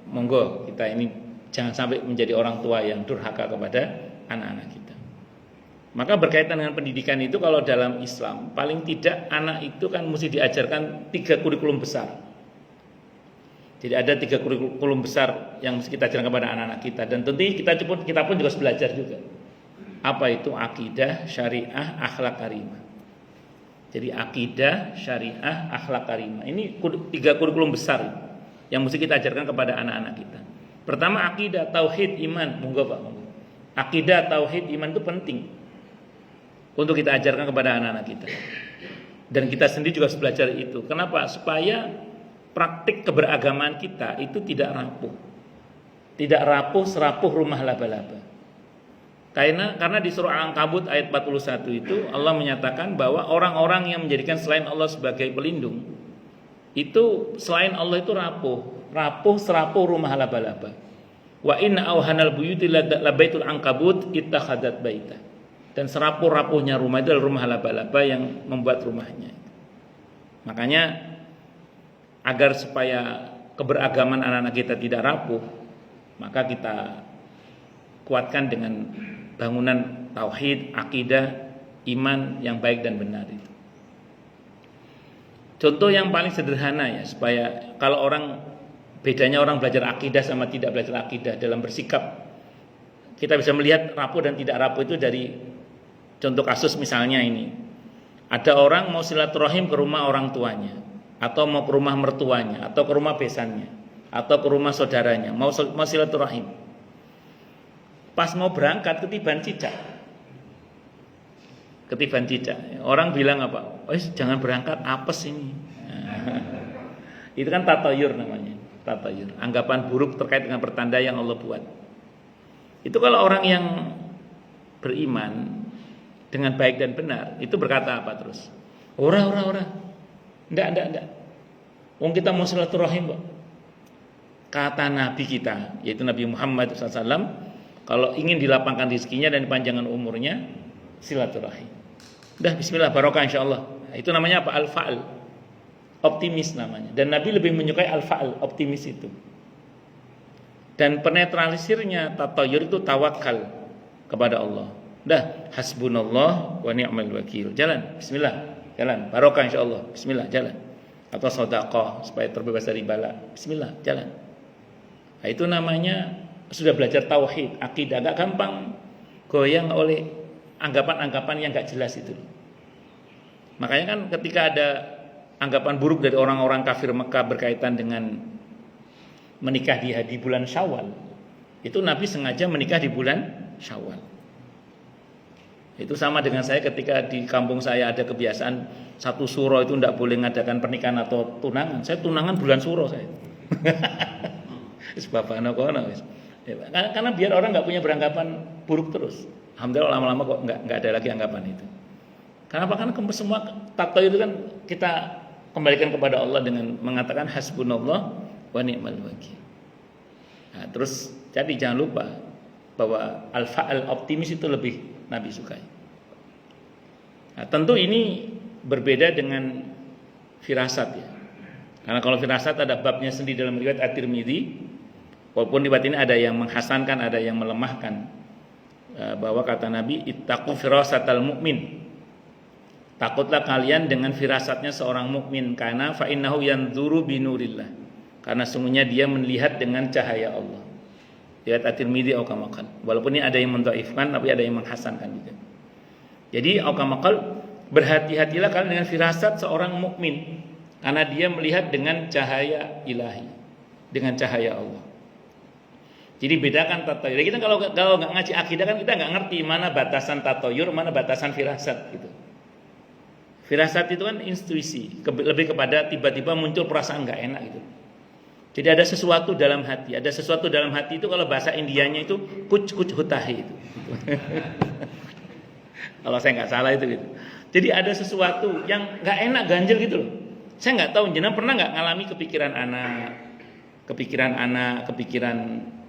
S1: monggo kita ini jangan sampai menjadi orang tua yang durhaka kepada anak-anak kita. Maka berkaitan dengan pendidikan itu, kalau dalam Islam paling tidak anak itu kan mesti diajarkan 3 kurikulum besar. Jadi ada 3 kurikulum besar yang mesti kita ajarkan kepada anak-anak kita. Dan tentu kita pun juga harus belajar juga. Apa itu akidah, syariah, akhlak karimah. Jadi akidah, syariah, akhlak karimah. Ini 3 kurikulum besar yang mesti kita ajarkan kepada anak-anak kita. Pertama akidah, tauhid, iman. Monggo Pak, monggo. Akidah, tauhid, iman itu penting untuk kita ajarkan kepada anak-anak kita. Dan kita sendiri juga harus belajar itu. Kenapa? Supaya praktik keberagamaan kita itu tidak rapuh. Tidak rapuh serapuh rumah laba-laba. Karena di surah Al-Ankabut ayat 41 itu Allah menyatakan bahwa orang-orang yang menjadikan selain Allah sebagai pelindung, itu selain Allah itu rapuh serapuh rumah laba-laba. Wa inna awhanal buyuti labaitul ankabut ittakhadat baita. Dan serapuh-rapuhnya rumah itu adalah rumah laba-laba yang membuat rumahnya. Makanya agar supaya keberagaman anak-anak kita tidak rapuh, maka kita kuatkan dengan bangunan tauhid, akidah, iman yang baik dan benar itu. Contoh yang paling sederhana ya, supaya kalau bedanya orang belajar akidah sama tidak belajar akidah dalam bersikap, kita bisa melihat rapuh dan tidak rapuh itu dari contoh kasus misalnya ini. Ada orang mau silaturahim ke rumah orang tuanya, atau mau ke rumah mertuanya, atau ke rumah besannya, atau ke rumah saudaranya, mau silaturahim. Pas mau berangkat ketiban cicak. Orang bilang apa? Jangan berangkat, apes ini. Itu kan tatayur namanya. Tatayur, anggapan buruk terkait dengan pertanda yang Allah buat. Itu kalau orang yang beriman dengan baik dan benar, itu berkata apa terus? Ora. Enggak. Wong kita mau silaturahim kok. Kata Nabi kita, yaitu Nabi Muhammad SAW, kalau ingin dilapangkan rezekinya dan dipanjangkan umurnya, silaturahim. Udah, bismillah, barokah insyaallah. Nah, itu namanya apa? Al-fa'al. Optimis namanya. Dan Nabi lebih menyukai al-fa'al, optimis itu. Dan penetralisirnya tatayur itu tawakal kepada Allah. Udah, hasbunallah wa ni'mal wakil. Jalan, bismillah. Jalan, barokah insyaallah. Bismillah, jalan. Atau sedekah supaya terbebas dari bala. Bismillah, jalan. Nah, itu namanya sudah belajar tauhid, akidah. Gak gampang goyang oleh anggapan-anggapan yang gak jelas itu. Makanya kan ketika ada anggapan buruk dari orang-orang kafir Mekah berkaitan dengan menikah di bulan Syawal, itu Nabi sengaja menikah di bulan Syawal. Itu sama dengan saya ketika di kampung saya ada kebiasaan satu suro itu tidak boleh mengadakan pernikahan atau tunangan. Saya tunangan bulan suro saya. Karena biar orang nggak punya beranggapan buruk terus. Alhamdulillah lama-lama kok nggak ada lagi anggapan itu. Kenapa? Karena semua tato itu kan kita kembalikan kepada Allah dengan mengatakan hasbunallah wa ni'mal wakil. Nah, terus jadi jangan lupa bahwa al-fa'al optimis itu lebih Nabi sukai. Nah, tentu ini berbeda dengan firasat ya. Karena kalau firasat ada babnya sendiri dalam riwayat At-Tirmidzi. Walaupun di bab ini ada yang menghasankan, ada yang melemahkan, bahwa kata Nabi, ittaqu firasatal mu'min. Takutlah kalian dengan firasatnya seorang mukmin, karena fa innahu yanzuru binurillah. Karena sungguhnya dia melihat dengan cahaya Allah. Lihat At-Tirmidzi au kama qala. Walaupun ini ada yang mendhaifkan, tapi ada yang menghasankan juga. Jadi au kama qala, berhati-hatilah kalian dengan firasat seorang mukmin, karena dia melihat dengan cahaya ilahi, dengan cahaya Allah. Jadi bedakan tatoyur. Kita kalau nggak ngaji akidah kan kita nggak ngerti mana batasan tatoyur, mana batasan firasat gitu. Firasat itu kan intuisi, lebih kepada tiba-tiba muncul perasaan nggak enak gitu. Jadi ada sesuatu dalam hati, ada sesuatu dalam hati itu kalau bahasa Indianya itu kuch hutahi itu. Kalau saya nggak salah itu gitu. Jadi ada sesuatu yang nggak enak, ganjel gitu loh. Saya nggak tahu, jenengan pernah nggak ngalami kepikiran anak, kepikiran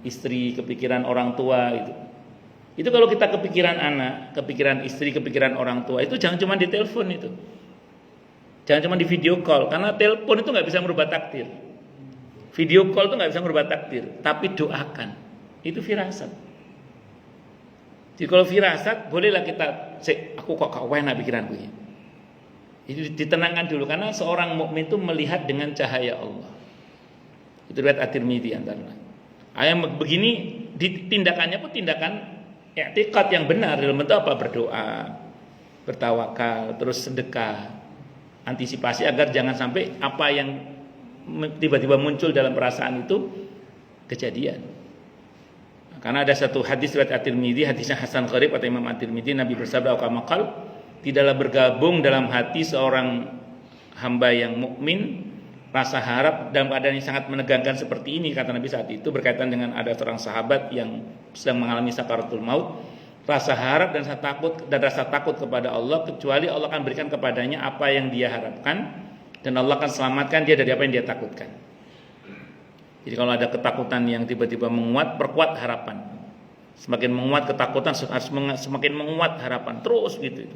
S1: istri, kepikiran orang tua itu. Itu kalau kita kepikiran anak, kepikiran istri, kepikiran orang tua, itu jangan cuma di telepon itu. Jangan cuma di video call, karena telepon itu nggak bisa merubah takdir. Video call itu nggak bisa merubah takdir, tapi doakan. Itu firasat. Jadi kalau firasat, bolehlah kita, aku kok enak pikiranku ini. Itu ditenangkan dulu, karena seorang mukmin itu melihat dengan cahaya Allah. Itu riwayat At-Tirmidzi antara. Ayat begini tindakannya pun tindakan i'tiqad yang benar dalam bentuk apa? Berdoa, bertawakal, terus sedekah, antisipasi agar jangan sampai apa yang tiba-tiba muncul dalam perasaan itu kejadian. Karena ada satu hadis riwayat At-Tirmidzi, hadisnya Hasan Gharib atau Imam At-Tirmidzi, Nabi bersabda kama qala, tidaklah bergabung dalam hati seorang hamba yang mukmin rasa harap dalam keadaan yang sangat menegangkan seperti ini, kata Nabi saat itu berkaitan dengan ada seorang sahabat yang sedang mengalami sakaratul maut, rasa harap dan rasa takut kepada Allah, kecuali Allah akan berikan kepadanya apa yang dia harapkan dan Allah akan selamatkan dia dari apa yang dia takutkan. Jadi kalau ada ketakutan yang tiba-tiba menguat, perkuat harapan. Semakin menguat ketakutan, semakin menguat harapan, terus gitu.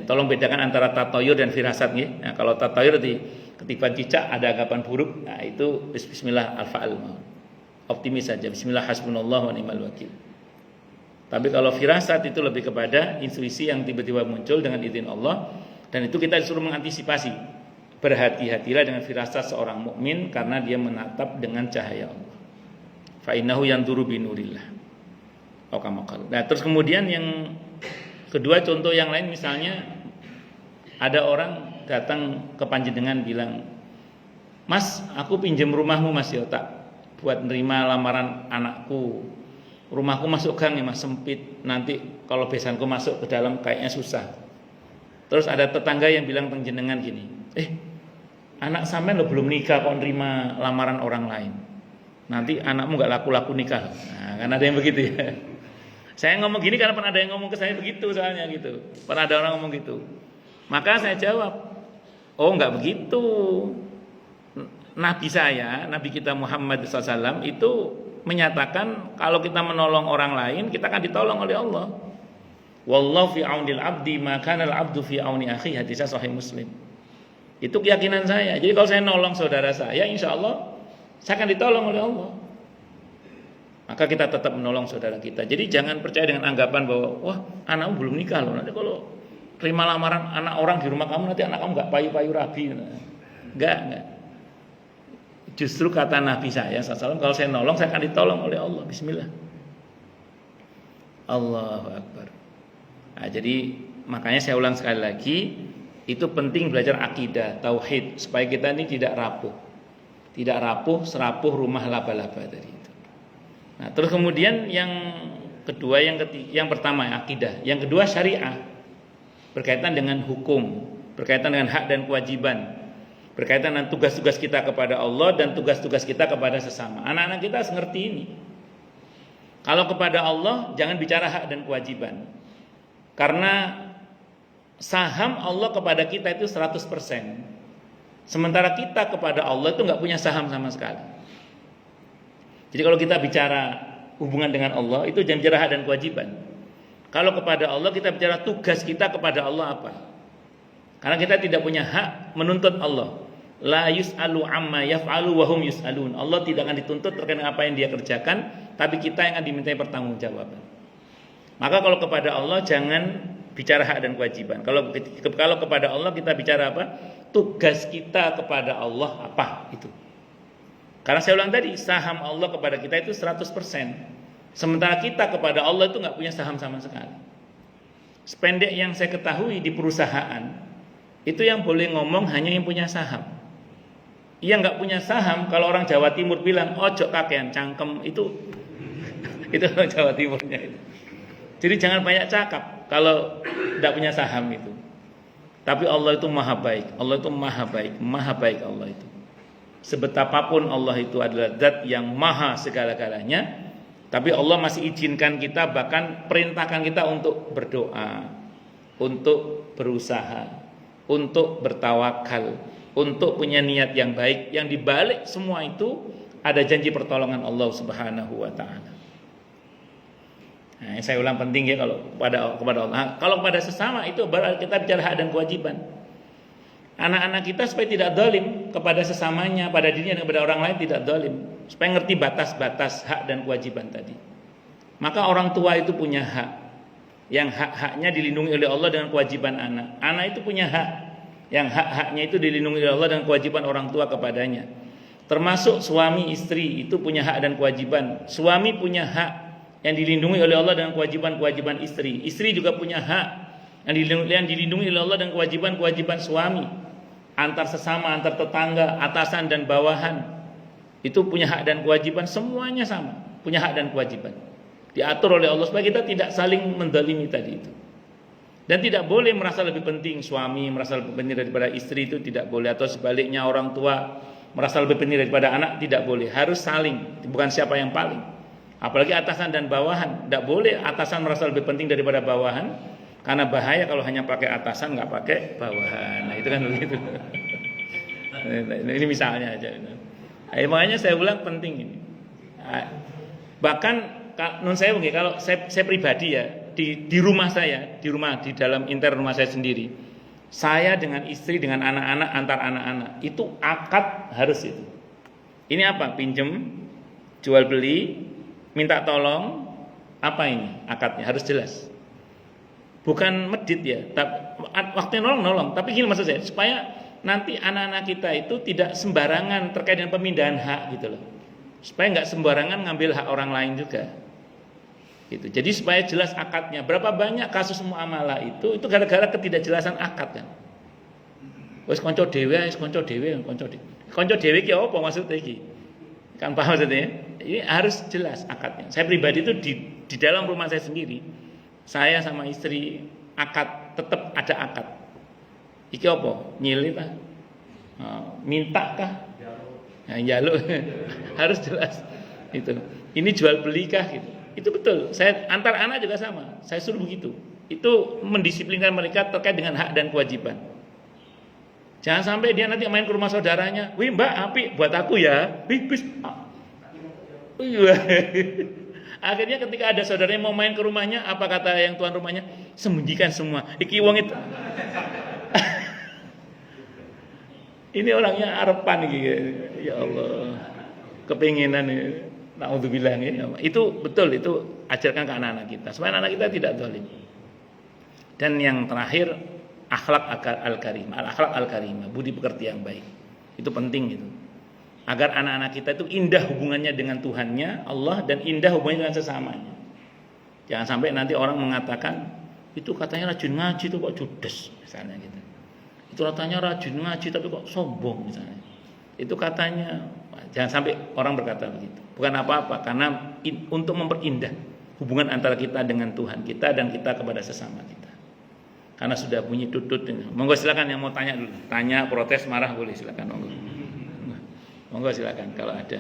S1: Tolong bedakan antara tatoyur dan firasat ya. Nah, kalau tatoyur di ketiban cicak ada anggapan buruk, nah itu bismillah al-fa'al. Optimis saja, bismillah hasbunallah wa ni'mal wakil. Tapi kalau firasat itu lebih kepada intuisi yang tiba-tiba muncul dengan izin Allah, dan itu kita disuruh mengantisipasi. Berhati-hatilah dengan firasat seorang mukmin karena dia menatap dengan cahaya Allah. Fa innahu yanzuru binurillah. Nah, terus kemudian yang kedua, contoh yang lain misalnya ada orang datang ke panjenengan bilang, "Mas, aku pinjam rumahmu Mas ya, tak buat nerima lamaran anakku. Rumahku masuk gang ya Mas, sempit. Nanti kalau besanku masuk ke dalam kayaknya susah." Terus ada tetangga yang bilang panjenengan gini, anak sampean lo belum nikah kok nerima lamaran orang lain. Nanti anakmu nggak laku-laku nikah." Nah, kan ada yang begitu ya. Saya ngomong gini karena pernah ada yang ngomong ke saya begitu soalnya gitu. Pernah ada orang ngomong gitu. Maka saya jawab, oh enggak begitu. Nabi saya, Nabi kita Muhammad SAW itu menyatakan kalau kita menolong orang lain, kita akan ditolong oleh Allah. Wallahu fi aunil abdi, maka al abdu fi auni akhi, hadisnya sahih Muslim. Itu keyakinan saya. Jadi kalau saya nolong saudara saya, insya Allah saya akan ditolong oleh Allah. Maka kita tetap menolong saudara kita. Jadi jangan percaya dengan anggapan bahwa wah anakmu belum nikah loh. Nanti kalau terima lamaran anak orang di rumah kamu, nanti anak kamu nggak payu-payu rabi. Enggak. Justru kata Nabi saya SAW, kalau saya nolong saya akan ditolong oleh Allah. Bismillah. Allahu Akbar. Nah, jadi makanya saya ulang sekali lagi, itu penting belajar akidah, tauhid, supaya kita ini tidak rapuh. Tidak rapuh, serapuh rumah laba-laba tadi itu. Nah, terus kemudian yang kedua, yang pertama akidah, yang kedua syariah, berkaitan dengan hukum, berkaitan dengan hak dan kewajiban, berkaitan dengan tugas-tugas kita kepada Allah dan tugas-tugas kita kepada sesama. Anak-anak kita harus ngerti ini. Kalau kepada Allah jangan bicara hak dan kewajiban, karena saham Allah kepada kita itu 100%, sementara kita kepada Allah itu nggak punya saham sama sekali. Jadi kalau kita bicara hubungan dengan Allah, itu jangan bicara hak dan kewajiban. Kalau kepada Allah kita bicara tugas kita kepada Allah apa. Karena kita tidak punya hak menuntut Allah. La yus'alu amma yaf'alu wa hum yus'alun. Allah tidak akan dituntut terkait dengan apa yang dia kerjakan, tapi kita yang akan dimintai pertanggungjawaban. Maka kalau kepada Allah jangan bicara hak dan kewajiban. Kalau kepada Allah kita bicara apa? Tugas kita kepada Allah apa itu. Karena saya ulang tadi, saham Allah kepada kita itu 100%. Sementara kita kepada Allah itu nggak punya saham sama sekali. Sependek yang saya ketahui di perusahaan, itu yang boleh ngomong hanya yang punya saham. Yang nggak punya saham, kalau orang Jawa Timur bilang, ojo kakean cangkem, itu orang Jawa Timurnya itu. Jadi jangan banyak cakap kalau tidak punya saham itu. Tapi Allah itu maha baik. Allah itu maha baik. Maha baik Allah itu. Sebetapapun Allah itu adalah zat yang maha segala-galanya, tapi Allah masih izinkan kita, bahkan perintahkan kita untuk berdoa, untuk berusaha, untuk bertawakal, untuk punya niat yang baik. Yang dibalik semua itu ada janji pertolongan Allah Subhanahu wa taala. Nah, saya ulang penting ya, kalau kepada Allah. Kalau kepada sesama itu baru kita bicara hak dan kewajiban. Anak-anak kita supaya tidak zalim kepada sesamanya, pada dirinya dan kepada orang lain tidak zalim, supaya ngerti batas-batas hak dan kewajiban tadi. Maka orang tua itu punya hak, yang hak-haknya dilindungi oleh Allah dengan kewajiban anak. Anak itu punya hak, yang hak-haknya itu dilindungi oleh Allah dengan kewajiban orang tua kepadanya. Termasuk suami istri itu punya hak dan kewajiban. Suami punya hak yang dilindungi oleh Allah dengan kewajiban-kewajiban istri. Istri juga punya hak yang dilindungi oleh Allah dengan kewajiban-kewajiban suami. Antar sesama, antar tetangga, atasan dan bawahan, itu punya hak dan kewajiban, semuanya sama, punya hak dan kewajiban. Diatur oleh Allah supaya kita tidak saling mendalimi tadi itu. Dan tidak boleh merasa lebih penting suami, merasa lebih penting daripada istri, itu tidak boleh. Atau sebaliknya orang tua merasa lebih penting daripada anak, tidak boleh. Harus saling, bukan siapa yang paling. Apalagi atasan dan bawahan, tidak boleh atasan merasa lebih penting daripada bawahan. Karena bahaya kalau hanya pakai atasan nggak pakai bawahan. Nah itu kan begitu. Ini misalnya aja. Makanya saya ulang penting ini. Bahkan non saya mungkin kalau saya pribadi ya di rumah saya, di dalam inter rumah saya sendiri, saya dengan istri dengan anak-anak, antar anak-anak itu akad harus itu. Ini apa? Pinjem, jual beli, minta tolong, apa ini akadnya harus jelas. Bukan medit ya, waktunya nolong, tapi gini maksud saya, supaya nanti anak-anak kita itu tidak sembarangan terkait dengan pemindahan hak gitu loh. Supaya nggak sembarangan ngambil hak orang lain juga. Gitu. Jadi supaya jelas akadnya. Berapa banyak kasus muamalah itu gara-gara ketidakjelasan akad kan. Wis kanca dhewe, kanca dhewe ki apa maksudnya iki? Kan paham maksudnya? Ini harus jelas akadnya. Saya pribadi itu di dalam rumah saya sendiri, saya sama istri akad, tetap ada akad. Iki apa? Nyilih kah? Minta kah? Nah, jaluk. Harus jelas itu. Ini jual beli kah gitu. Itu betul. Saya antar anak juga sama. Saya suruh begitu. Itu mendisiplinkan mereka terkait dengan hak dan kewajiban. Jangan sampai dia nanti main ke rumah saudaranya. Wih mbak, api buat aku ya. Wih, bis. Akhirnya ketika ada saudaranya mau main ke rumahnya, apa kata yang tuan rumahnya? Sembunyikan semua. Iki wong itu. Ini orangnya arepan iki. Ya Allah. Kepinginan ini. Naudzubillah ini. Itu betul, itu ajarkan ke anak-anak kita supaya anak kita tidak zalim. Dan yang terakhir, akhlak al-karimah, al-akhlak al-karimah, budi pekerti yang baik. Itu penting gitu. Agar anak-anak kita itu indah hubungannya dengan Tuhannya, Allah, dan indah hubungannya dengan sesamanya. Jangan sampai nanti orang mengatakan, itu katanya rajin ngaji itu kok judes misalnya gitu. Itu katanya rajin ngaji tapi kok sombong misalnya. Itu katanya, jangan sampai orang berkata begitu. Bukan apa-apa, karena untuk memperindah hubungan antara kita dengan Tuhan kita dan kita kepada sesama kita. Karena sudah bunyi tutut. Monggo silakan yang mau tanya dulu. Tanya, protes, marah boleh silakan. Monggo silakan kalau ada.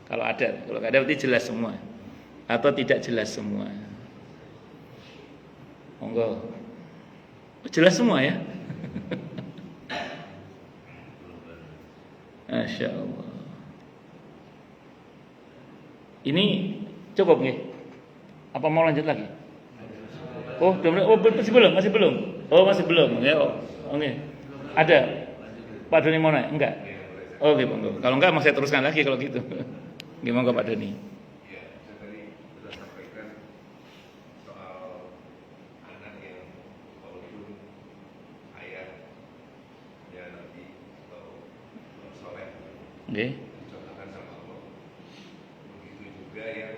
S1: Kalau nggak ada berarti jelas semua. Atau tidak jelas semua. Monggo. Jelas semua ya. Masya Allah. Ini cukup nih. Apa mau lanjut lagi? Oh, masih belum. Oh, masih belum. Ya, oke. Ada. Pak Doni mau nanya? Enggak. Oh, oke, monggo. Kalau enggak mau saya teruskan lagi kalau gitu. Gimana Pak Doni?
S2: Ya, saya tadi sudah sampaikan soal anak yang walaupun ayah ya nanti atau soleh.
S1: Oke.
S2: Dicontohkan sama Allah. Begitu juga yang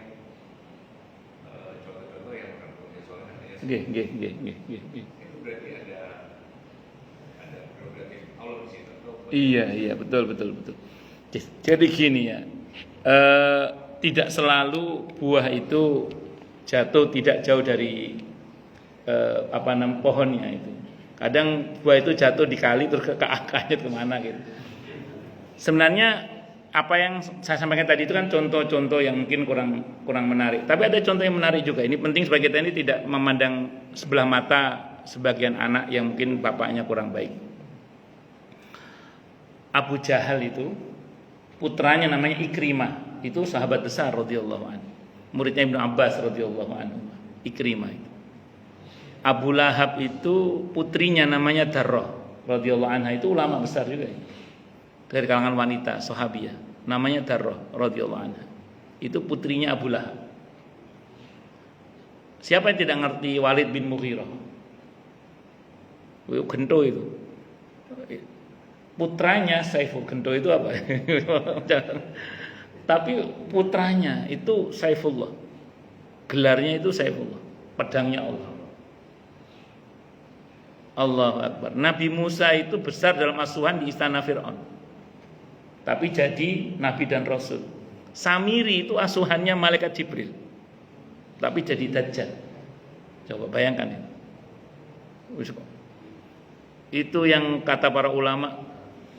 S2: contoh-contoh yang orang punya soleh anaknya. Itu berarti ada prerogatif Allah di situ.
S1: Iya, betul. Jadi gini ya, tidak selalu buah itu jatuh tidak jauh dari pohonnya itu. Kadang buah itu jatuh di kali terus ke akarnya kemana gitu. Sebenarnya apa yang saya sampaikan tadi itu kan contoh-contoh yang mungkin kurang menarik. Tapi ada contoh yang menarik juga. Ini penting supaya kita ini tidak memandang sebelah mata sebagian anak yang mungkin bapaknya kurang baik. Abu Jahal itu putranya namanya Ikrimah, itu sahabat besar radhiyallahu anhu, muridnya Ibnu Abbas radhiyallahu anhu. Ikrimah itu. Abu Lahab itu putrinya namanya Darrah radhiyallahu anha, itu ulama besar juga dari kalangan wanita sahabiyah, namanya Darrah radhiyallahu anha. Itu putrinya Abu Lahab. Siapa yang tidak ngerti Walid bin Mughirah? Gento itu. Putranya Saiful, Gento itu apa? Tapi putranya itu Saifullah. Gelarnya itu Saifullah, pedangnya Allah. Allahu Akbar. Nabi Musa itu besar dalam asuhan di istana Fir'aun, tapi jadi Nabi dan Rasul. Samiri itu asuhannya malaikat Jibril, tapi jadi Dajjal. Coba bayangkan itu yang kata para ulama,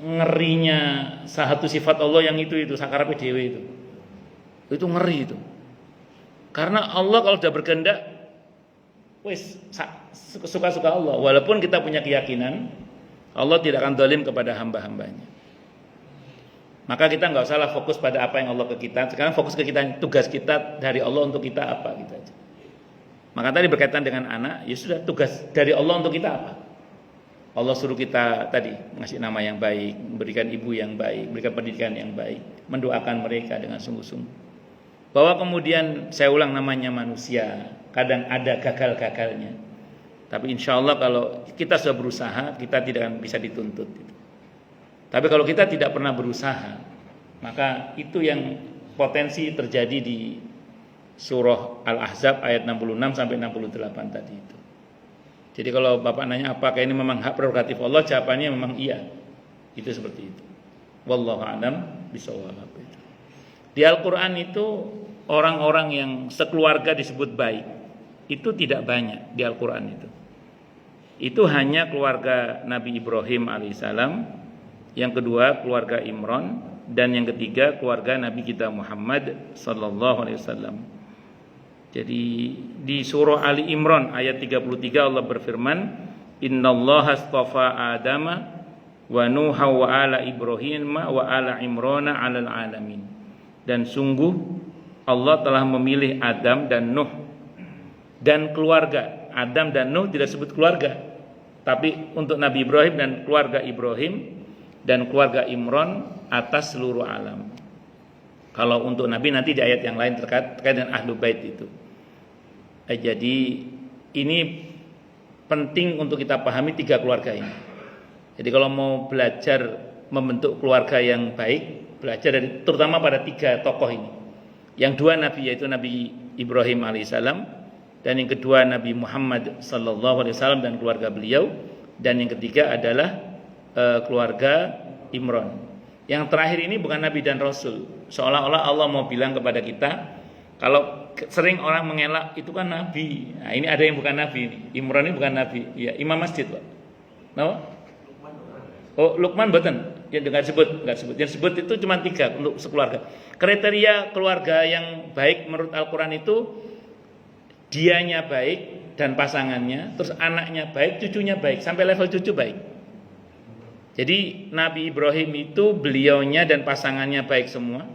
S1: ngerinya satu sifat Allah yang itu sakarape dewe itu ngeri itu. Karena Allah kalau sudah berkehendak wis suka-suka Allah. Walaupun kita punya keyakinan Allah tidak akan zalim kepada hamba-hambanya. Maka kita nggak usah fokus pada apa yang Allah ke kita. Sekarang fokus ke kita, tugas kita dari Allah untuk kita apa gitu aja. Maka tadi berkaitan dengan anak, ya sudah, tugas dari Allah untuk kita apa? Allah suruh kita tadi ngasih nama yang baik, memberikan ibu yang baik, berikan pendidikan yang baik, mendoakan mereka dengan sungguh-sungguh. Bahwa kemudian saya ulang, namanya manusia, kadang ada gagal-gagalnya. Tapi insya Allah kalau kita sudah berusaha, kita tidak akan bisa dituntut. Tapi kalau kita tidak pernah berusaha, maka itu yang potensi terjadi di surah Al-Ahzab ayat 66 sampai 68 tadi itu. Jadi kalau Bapak nanya apakah ini memang hak prerogatif Allah, jawabannya memang iya. Itu seperti itu. Wallahu a'lam bishawab. Di Al-Qur'an itu orang-orang yang sekeluarga disebut baik itu tidak banyak di Al-Qur'an itu. Itu hanya keluarga Nabi Ibrahim alaihissalam, yang kedua keluarga Imran, dan yang ketiga keluarga Nabi kita Muhammad sallallahu alaihi wasallam. Jadi di surah Ali Imran ayat 33 Allah berfirman, "Innallaha astafa Adama wa Nuha wa ala Ibrahim wa ala Imrana 'alal alamin." Dan sungguh Allah telah memilih Adam dan Nuh dan keluarga. Adam dan Nuh tidak sebut keluarga, tapi untuk Nabi Ibrahim dan keluarga Ibrahim dan keluarga Imran atas seluruh alam. Kalau untuk Nabi nanti di ayat yang lain terkait dengan Ahlul Bait itu. Jadi ini penting untuk kita pahami 3 keluarga ini. Jadi kalau mau belajar membentuk keluarga yang baik, belajar dari terutama pada 3 tokoh ini. Yang 2 Nabi, yaitu Nabi Ibrahim alaihissalam, dan yang kedua Nabi Muhammad sallallahu alaihi wasallam dan keluarga beliau, dan yang ketiga adalah keluarga Imran. Yang terakhir ini bukan Nabi dan Rasul. Seolah-olah Allah mau bilang kepada kita, kalau sering orang mengelak itu kan Nabi. Nah, ini ada yang bukan Nabi ini. Imran ini bukan Nabi. Ya, imam masjid, Pak. Napa? Oh, Luqman mboten. Ya enggak sebut. Yang sebut itu cuma 3 untuk sekeluarga. Kriteria keluarga yang baik menurut Al-Qur'an itu dianya baik dan pasangannya, terus anaknya baik, cucunya baik, sampai level cucu baik. Jadi Nabi Ibrahim itu beliaunya dan pasangannya baik semua.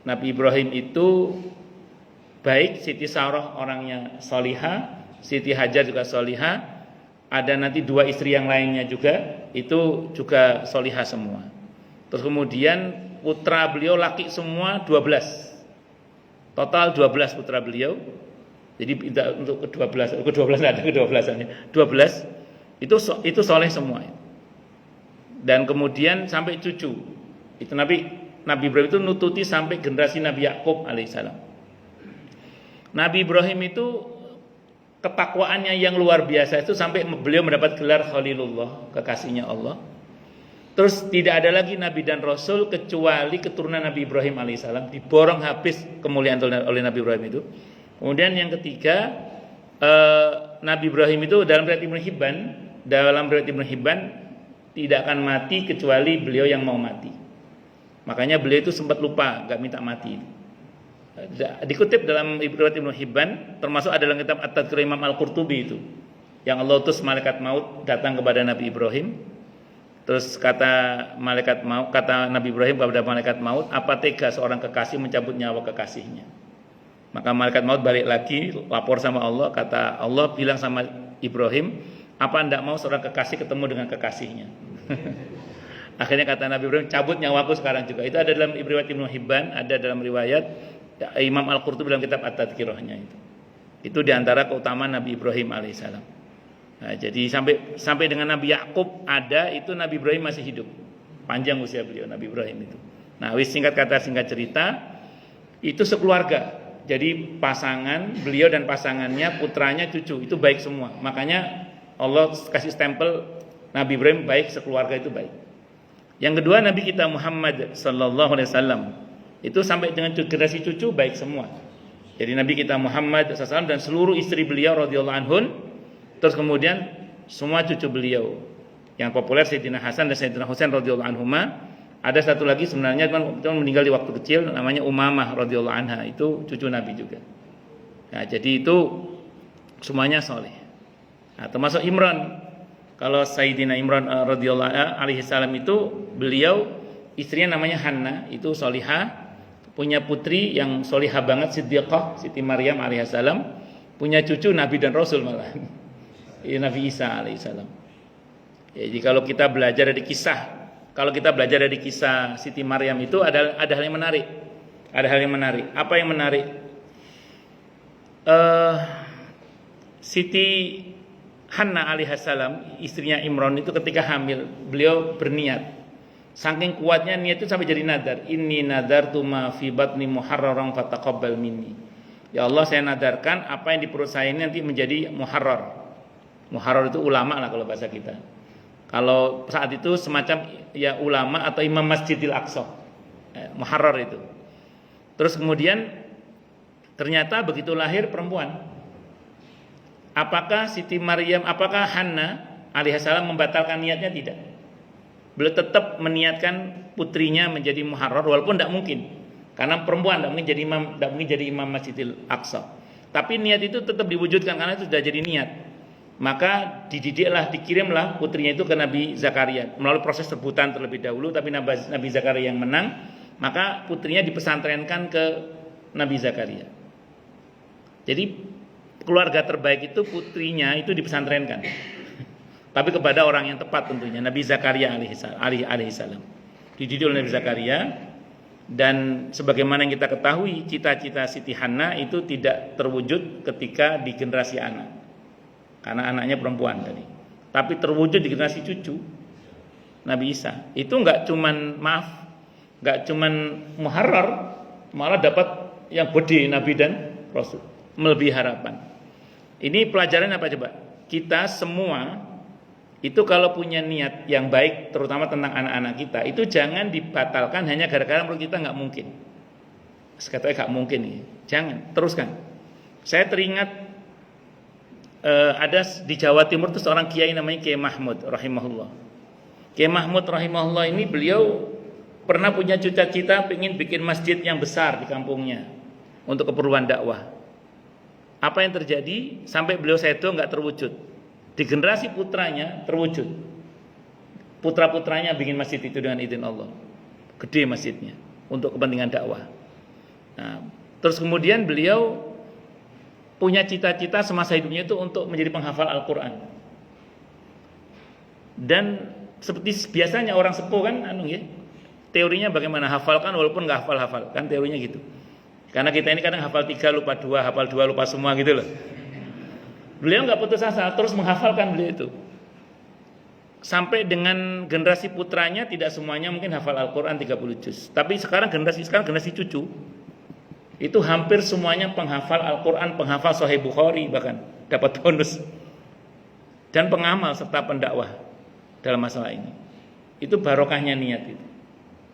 S1: Nabi Ibrahim itu baik, Siti Sarah orangnya solihah, Siti Hajar juga solihah. Ada nanti 2 istri yang lainnya juga, itu juga solihah semua. Terus kemudian putra beliau laki semua 12. Total 12 putra beliau. Jadi untuk ke-12 ada ke-12-annya. 12 itu soleh semua. Dan kemudian sampai cucu. Itu Nabi Ibrahim itu nututi sampai generasi Nabi Yakub alaihissalam. Nabi Ibrahim itu ketakwaannya yang luar biasa itu sampai beliau mendapat gelar Khalilullah, kekasihnya Allah. Terus tidak ada lagi Nabi dan Rasul kecuali keturunan Nabi Ibrahim alaihissalam, diborong habis kemuliaan oleh Nabi Ibrahim itu. Kemudian yang ketiga, Nabi Ibrahim itu dalam riwayat Ibnu Hibban tidak akan mati kecuali beliau yang mau mati. Makanya beliau itu sempat lupa, gak minta mati. Dikutip dalam riwayat Ibnu Hibban, termasuk ada dalam kitab At-Tadhkir Imam Al-Qurtubi itu, yang Allah utus malaikat maut datang kepada Nabi Ibrahim. Terus kata Nabi Ibrahim kepada malaikat maut, apa tega seorang kekasih mencabut nyawa kekasihnya? Maka malaikat maut balik lagi, lapor sama Allah, kata Allah bilang sama Ibrahim, apa anda mau seorang kekasih ketemu dengan kekasihnya? Akhirnya kata Nabi Ibrahim, cabut nyawaku sekarang juga. Itu ada dalam riwayat Ibnu Hibban, ada dalam riwayat Imam Al-Qurtubi dalam kitab At-Tadhkirahnya itu. Itu diantara keutamaan Nabi Ibrahim alaihissalam. Nah, jadi sampai dengan Nabi Yakub ada, itu Nabi Ibrahim masih hidup. Panjang usia beliau Nabi Ibrahim itu. Nah, singkat cerita, itu sekeluarga. Jadi pasangan beliau dan pasangannya, putranya, cucu itu baik semua. Makanya Allah kasih stempel Nabi Ibrahim baik, sekeluarga itu baik. Yang kedua Nabi kita Muhammad sallallahu alaihi wasallam itu sampai dengan generasi cucu baik semua. Jadi Nabi kita Muhammad SAW dan seluruh istri beliau radhiyallahu anhun, terus kemudian semua cucu beliau. Yang populer Sayyidina Hasan dan Sayyidina Husain radhiyallahu anhuma. Ada satu lagi sebenarnya cuma meninggal di waktu kecil, namanya Umamah radhiyallahu anha, itu cucu Nabi juga. Nah, jadi itu semuanya soleh. Nah, termasuk Imran. Kalau Sayyidina Imran radhiyallahu alaihi salam itu beliau istrinya namanya Hanna, itu solihah, punya putri yang solihah banget, Siddiqah, Siti Maryam alaihissalam, punya cucu Nabi dan Rasul malah, Nabi Isa alaihissalam. Jadi kalau kita belajar dari kisah Siti Maryam itu ada hal yang menarik. Apa yang menarik? Siti Hanna alaihissalam, istrinya Imran itu ketika hamil, beliau berniat. Saking kuatnya niat itu sampai jadi nadar. Inni nadartu ma fi batni muharraran fataqabbal minni. Ya Allah, saya nadarkan apa yang di perut saya ini nanti menjadi muharrar. Muharrar itu ulama lah kalau bahasa kita. Kalau saat itu semacam ya ulama atau imam Masjidil Aqsa. Muharrar itu. Terus kemudian ternyata begitu lahir perempuan. Apakah Hanna alaihissalam membatalkan niatnya? Tidak. Beliau tetap meniatkan putrinya menjadi muharrar walaupun tidak mungkin. Karena perempuan tidak mungkin jadi imam Masjidil Aqsa. Tapi niat itu tetap diwujudkan karena itu sudah jadi niat. Maka dikirimlah putrinya itu ke Nabi Zakaria melalui proses rebutan terlebih dahulu, tapi Nabi Zakaria yang menang, maka putrinya dipesantrenkan ke Nabi Zakaria. Jadi keluarga terbaik itu putrinya itu dipesantrenkan. Tapi kepada orang yang tepat tentunya, Nabi Zakaria alaihissalam. Dididik oleh Nabi Zakaria. Dan sebagaimana yang kita ketahui, cita-cita Siti Hana itu tidak terwujud ketika di generasi anak, karena anaknya perempuan tadi. Tapi terwujud di generasi cucu Nabi Isa. Itu nggak cuman muharrar, malah dapat yang gede Nabi dan Rasul, melebihi harapan. Ini pelajaran apa coba? Kita semua itu kalau punya niat yang baik, terutama tentang anak-anak kita, itu jangan dibatalkan hanya gara-gara menurut kita nggak mungkin. Katanya nggak mungkin nih, jangan, teruskan. Saya teringat ada di Jawa Timur tuh seorang kiai namanya Kiai Mahmud rahimahullah. Kiai Mahmud rahimahullah ini beliau pernah punya cita-cita ingin bikin masjid yang besar di kampungnya untuk keperluan dakwah. Apa yang terjadi sampai beliau sedo nggak terwujud. Di generasi putranya terwujud. Putra-putranya bikin masjid itu dengan izin Allah. Gede masjidnya untuk kepentingan dakwah. Nah, terus kemudian beliau punya cita-cita semasa hidupnya itu untuk menjadi penghafal Al-Quran. Dan seperti biasanya orang sepuh kan, teorinya bagaimana hafalkan walaupun nggak hafal-hafal, kan teorinya gitu. Karena kita ini kadang hafal 3 lupa 2, hafal 2 lupa semua gitu loh. Beliau nggak putus asa, terus menghafalkan beliau itu. Sampai dengan generasi putranya tidak semuanya mungkin hafal Al-Quran 30 juz. Tapi sekarang generasi cucu itu hampir semuanya penghafal Al-Quran, penghafal Sahih Bukhari, bahkan dapat bonus. Dan pengamal serta pendakwah dalam masalah ini. Itu barokahnya niat itu.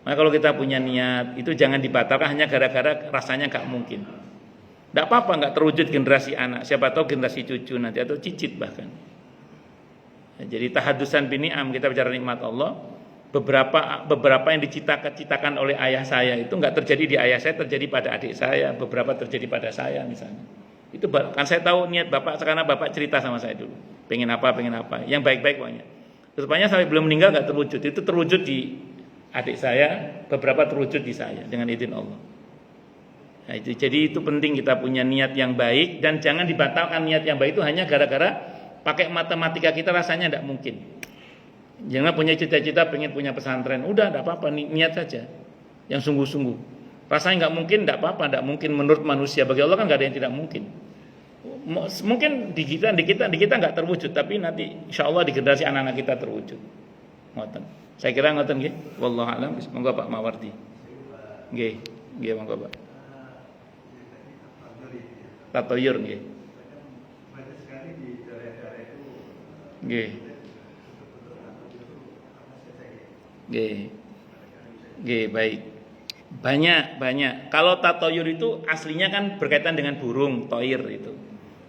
S1: Maka kalau kita punya niat itu jangan dibatalkan hanya gara-gara rasanya nggak mungkin. Tidak apa-apa nggak terwujud generasi anak, siapa tahu generasi cucu nanti atau cicit bahkan. Ya, jadi tahadusan bini'am, kita bicara nikmat Allah. Beberapa yang diciptakan oleh ayah saya itu nggak terjadi di ayah saya, terjadi pada adik saya. Beberapa terjadi pada saya misalnya. Itu kan saya tahu niat bapak, karena bapak cerita sama saya dulu. Pengen apa, yang baik-baik pokoknya. Rupanya sampai belum meninggal nggak terwujud. Itu terwujud di adik saya, beberapa terwujud di saya dengan izin Allah. Nah, jadi itu penting kita punya niat yang baik dan jangan dibatalkan niat yang baik itu hanya gara-gara pakai matematika kita rasanya tidak mungkin. Jangan punya cita-cita pengen punya pesantren, udah tidak apa-apa, niat saja yang sungguh-sungguh. Rasanya nggak mungkin, tidak apa-apa, tidak mungkin menurut manusia. Bagi Allah kan nggak ada yang tidak mungkin. Mungkin di kita nggak terwujud, tapi nanti insya Allah di generasi anak-anak kita terwujud. Ngoten. Saya kira ngoten nggih. Wallahu a'lam. Monggo Pak Mawardi. Nggih monggo Pak. Tatoyur nggih. Nggih. Nggih, baik. Banyak. Kalau tatoyur itu aslinya kan berkaitan dengan burung, toir itu.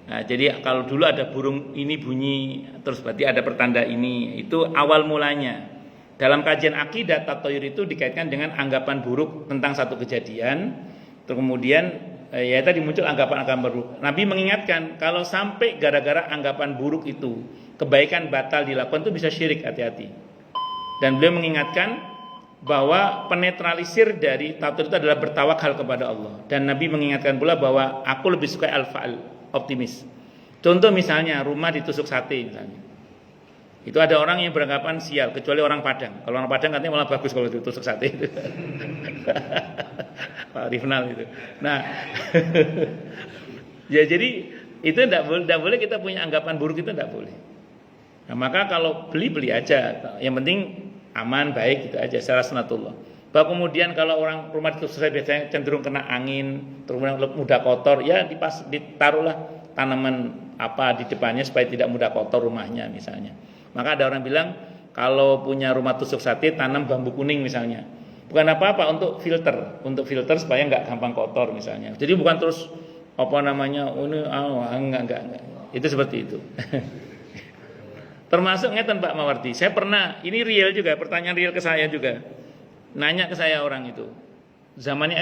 S1: Nah, jadi kalau dulu ada burung ini bunyi, terus berarti ada pertanda ini. Itu awal mulanya. Dalam kajian akidah, tatoyur itu dikaitkan dengan anggapan buruk tentang satu kejadian. Terus kemudian ya tadi muncul anggapan buruk. Nabi mengingatkan kalau sampai gara-gara anggapan buruk itu kebaikan batal dilakukan itu bisa syirik, hati-hati. Dan beliau mengingatkan bahwa penetralisir dari tatoyur itu adalah bertawakal kepada Allah. Dan Nabi mengingatkan pula bahwa aku lebih suka al-fa'al, optimis. Contoh misalnya rumah ditusuk sate misalnya. Itu ada orang yang beranggapan sial, kecuali orang Padang. Kalau orang Padang katanya malah bagus kalau ditusuk sate itu. Pak Rifnal itu. Nah, ya jadi itu tidak boleh kita punya anggapan buruk, itu tidak boleh. Nah, maka kalau beli aja. Yang penting aman, baik gitu aja secara sunatullah. Bahwa kemudian kalau orang rumah ditusuk sate biasanya cenderung kena angin, terus mudah kotor, ya ditaruhlah tanaman apa di depannya supaya tidak mudah kotor rumahnya misalnya. Maka ada orang bilang kalau punya rumah tusuk sate tanam bambu kuning misalnya. Bukan apa-apa, untuk filter supaya nggak gampang kotor misalnya. Jadi bukan terus enggak. Itu seperti itu. Termasuk ngeten Pak Mawardi. Saya pernah, ini real juga, pertanyaan real ke saya juga. Nanya ke saya orang itu. Zamannya